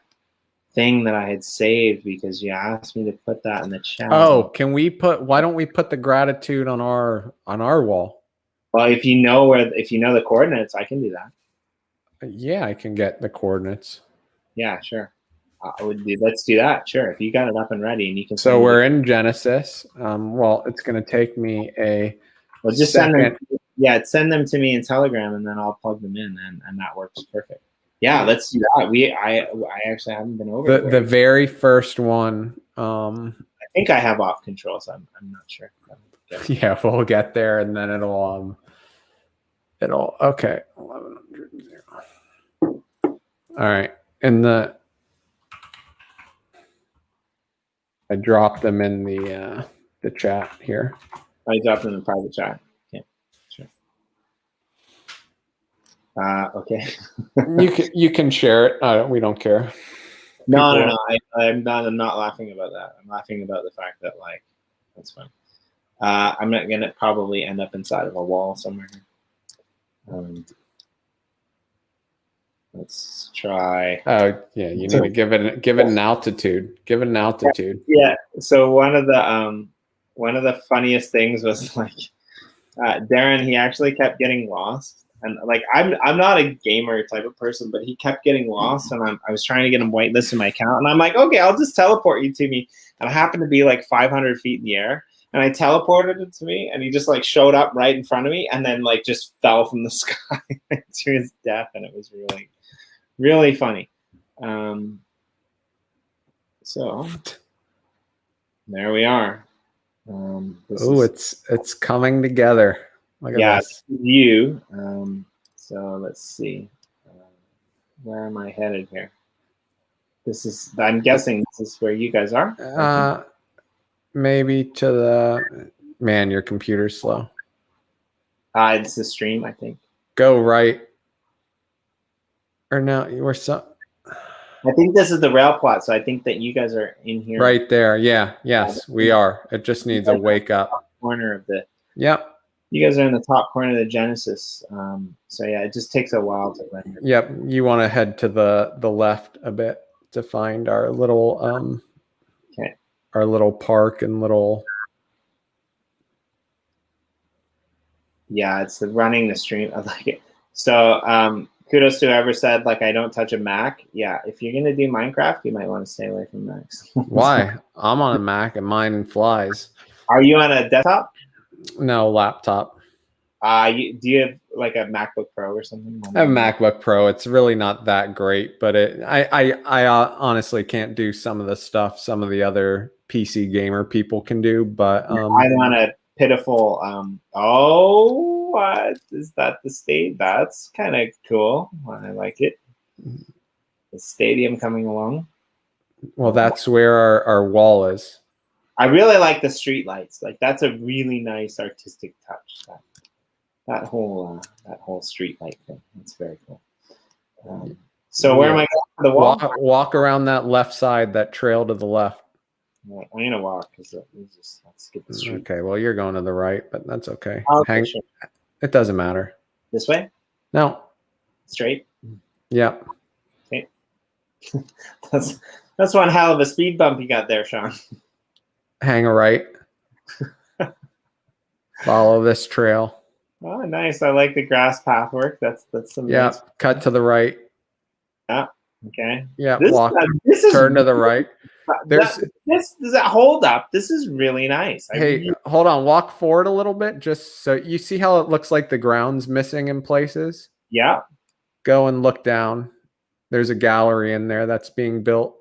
thing that I had saved because you asked me to put that in the chat. Oh, why don't we put the gratitude on our wall? Well, if you know the coordinates, I can do that. Yeah, I can get the coordinates. Yeah, sure. Let's do that. Sure. If you got it up and ready, and you can. So we're in Genesis. Well, it's going to take me a. Well, just send them to me in Telegram, and then I'll plug them in, and that works perfect. Yeah, let's do that. I actually haven't been over the very first one. I think I have off control, so I'm not sure. Yeah, we'll get there, and then it'll okay. 1100. All right, I dropped them in the chat here. I dropped them in the private chat. Okay, sure. Okay. you can share it. We don't care. No. I'm not laughing about that. I'm laughing about the fact that that's fine. I'm not gonna probably end up inside of a wall somewhere. Let's try. Oh yeah, you need to give it an altitude. Give it an altitude. Yeah. So one of the funniest things was Darren. He actually kept getting lost, and I'm not a gamer type of person, but he kept getting lost, and I was trying to get him whitelisted my account, and I'm like, okay, I'll just teleport you to me, and I happened to be 500 feet in the air. And I teleported it to me, and he just showed up right in front of me, and then just fell from the sky to his death, and it was really, really funny. So there we are. It's coming together. Look at this. You. So let's see. Where am I headed here? I'm guessing this is where you guys are. Maybe to the man. Your computer's slow. It's the stream, I think. Go right. Or no, I think this is the rail plot, so I think that you guys are in here. Right there. Yeah. Yes, we are. It just needs a wake up. Corner of the. Yep. You guys are in the top corner of the Genesis. So yeah, it just takes a while to render. Yep. You want to head to the left a bit to find our little Okay. Our little park and little. Yeah, it's running the stream. I like it. So kudos to whoever said I don't touch a Mac. Yeah, if you're gonna do Minecraft, you might want to stay away from Macs. Why? I'm on a Mac and mine flies. Are you on a desktop? No, laptop. Do you have a MacBook Pro or something? I have a MacBook Pro. It's really not that great, but I honestly can't do some of the stuff some of the other PC gamer people can do. But I'm on a pitiful. What is that? The state? That's kind of cool. I like it. The stadium coming along. Well, that's where our wall is. I really like the street lights. That's a really nice artistic touch. That whole street light thing. That's very cool. So where am I going for the wall? Walk around that left side, that trail to the left. I'm gonna walk because let's skip the street. Okay, well you're going to the right, but that's okay. Sure. It doesn't matter. This way? No. straight. Yeah. Okay. That's one hell of a speed bump you got there, Sean. Hang a right. Follow this trail. Oh, nice. I like the grass path work. That's some nice. Cut to the right. Yeah. Okay. Yeah. This, Walk. this is Turn to the right. There's this does that hold up? This is really nice. Hey, hold on. Walk forward a little bit, just so you see how it looks like the ground's missing in places. Yeah. Go and look down. There's a gallery in there that's being built.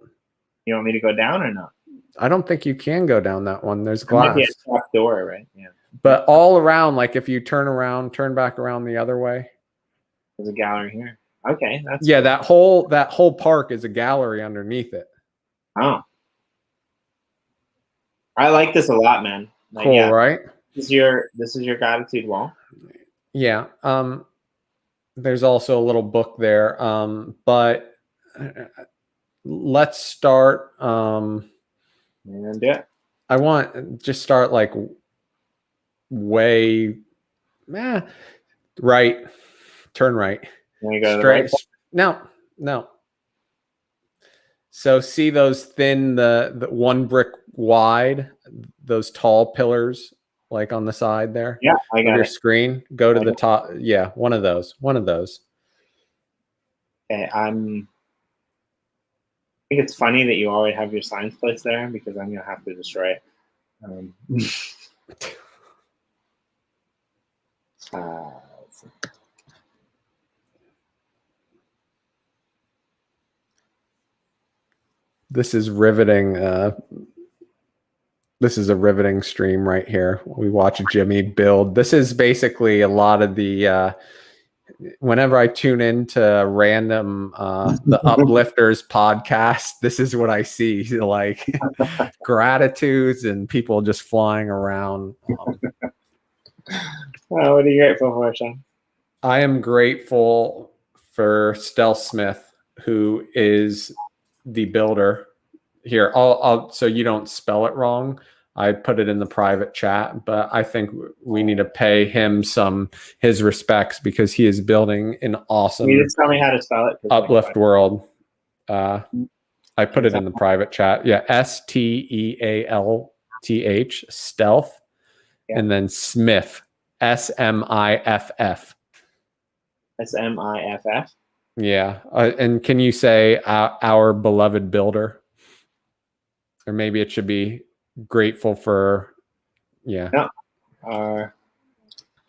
You want me to go down or not? I don't think you can go down that one. There's There might glass. be a trap door, right? Yeah. But all around, like if you turn back around the other way. There's a gallery here. Okay, that's yeah. Cool. That whole park is a gallery underneath it. Oh, I like this a lot, man. Like, cool, yeah. Right? This is your gratitude wall. Yeah. There's also a little book there. But let's start. And do it. I want just start like way right. Turn right. Go Straight. right. No. So see those thin, the 1 brick wide, those tall pillars like on the side there? Yeah, I got your it. screen. Go to the top. Yeah, one of those. Okay, I think it's funny that you already have your signs placed there because I'm gonna have to destroy it. Let's see. This is riveting. This is a riveting stream right here. We watch Jimmy build. This is basically a lot of the whenever I tune into random the Uplifters podcast, this is what I see, like gratitudes and people just flying around. What are you grateful for, Sean? I am grateful for Stealth Smith, who is the builder here. I'll so you don't spell it wrong. I put it in the private chat, but I think we need to pay him his respects because he is building an awesome. Can you just tell me how to spell it? Uplift World. I put it in the private chat. Yeah, STEALTH, Stealth, yeah. And then Smith, SMIFF. SMIFF. Yeah, and can you say our beloved builder, or maybe it should be grateful for, yeah. No.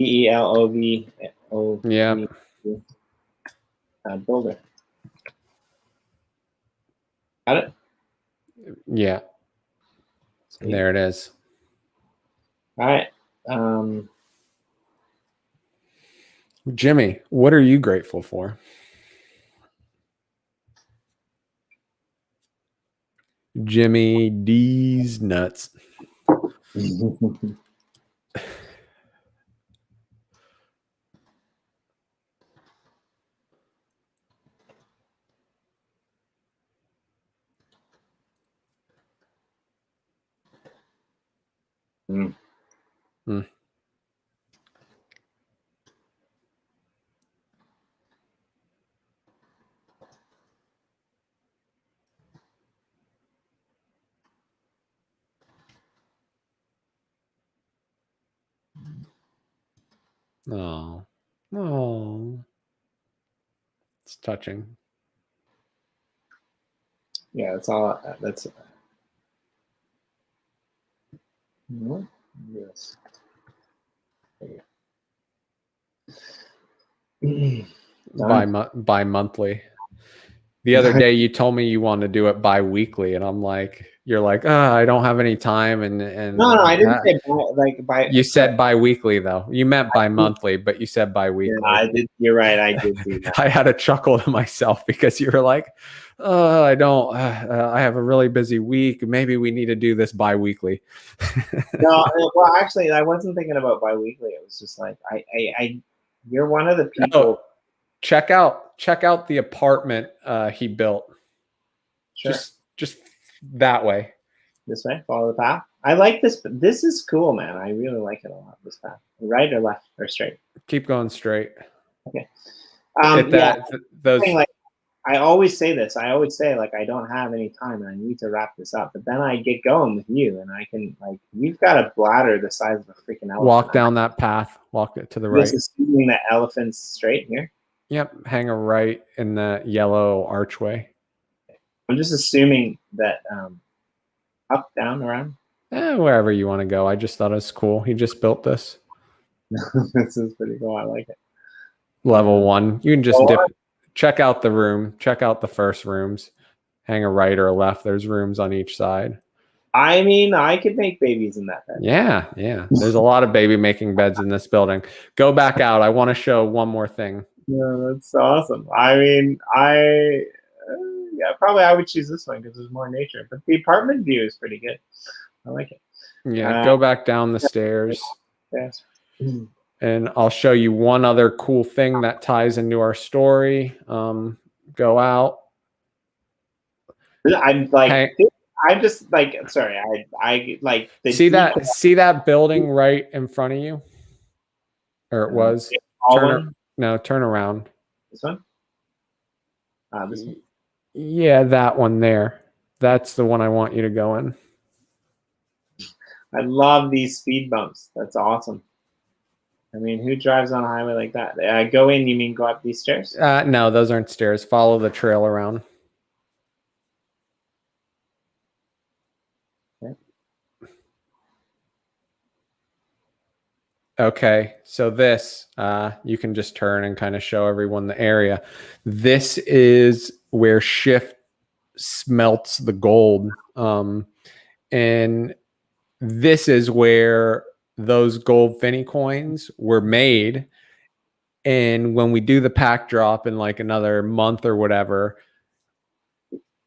BELOVO. Yeah. Builder. Got it? Yeah. Sweet. There it is. All right. Jimmy, what are you grateful for? Jimmy D's nuts. Mm. Mm. Oh, it's touching. Yeah, that's all. That's. Yes. Bi-monthly. The other day you told me you want to do it bi-weekly, and I'm like, you're like, I don't have any time, and no, I didn't say bi. You said bi-weekly though. You meant bi-monthly, but you said bi-weekly. Yeah, I did. You're right. I did do that. I had a chuckle to myself because you were like, I don't. I have a really busy week. Maybe we need to do this bi-weekly. No, well, actually, I wasn't thinking about bi-weekly. It was just like you're one of the people. Oh, check out the apartment he built. Sure. Just that way. This way, follow the path. I like this. This is cool, man. I really like it a lot. This path, right or left or straight? Keep going straight. Okay. those. Like, I always say this. I always say, like, I don't have any time and I need to wrap this up. But then I get going with you, and I can, like, you've got a bladder the size of a freaking elephant. Walk down that path. Walk it to the right. Just assuming that elephant's straight here. Yep. Hang a right in that yellow archway. I'm just assuming that up, down, around. Wherever you want to go. I just thought it was cool. He just built this. This is pretty cool. I like it. Level 1. You can just check out the room. Check out the first rooms. Hang a right or a left. There's rooms on each side. I mean, I could make babies in that bed. Yeah. There's a lot of baby making beds in this building. Go back out. I want to show one more thing. Yeah, that's awesome. I mean, probably I would choose this one because there's more nature. But the apartment view is pretty good. I like it. Yeah, go back down the stairs. Yes. And I'll show you one other cool thing that ties into our story. Go out. I'm like, I'm just like, sorry. I like. See that building right in front of you, or it was. Turn around. This one. This one. Yeah, that one there. That's the one I want you to go in. I love these speed bumps. That's awesome. I mean, who drives on a highway like that? Go in, you mean go up these stairs? No, those aren't stairs. Follow the trail around. Okay, so this, you can just turn and kind of show everyone the area. This is where Shift smelts the gold. And this is where those gold Finney coins were made. And when we do the pack drop in like another month or whatever,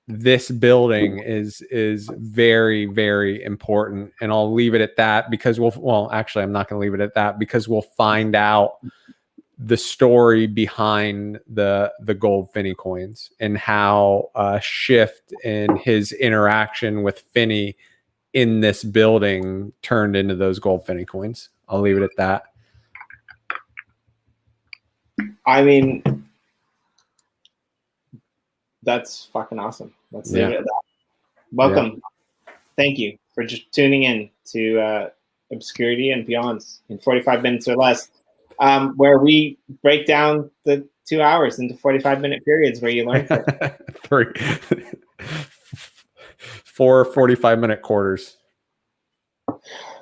this building is very, very important. And I'll leave it at that because actually I'm not going to leave it at that because we'll find out the story behind the gold Finney coins and how Shift and his interaction with Finney in this building turned into those gold Finney coins. I'll leave it at that. I mean, that's fucking awesome. Let's leave it at that. Welcome. Yeah. Thank you for just tuning in to Obscurity and Beyonds in 45 minutes or less, where we break down the 2 hours into 45-minute periods where you learn 4 45-minute quarters.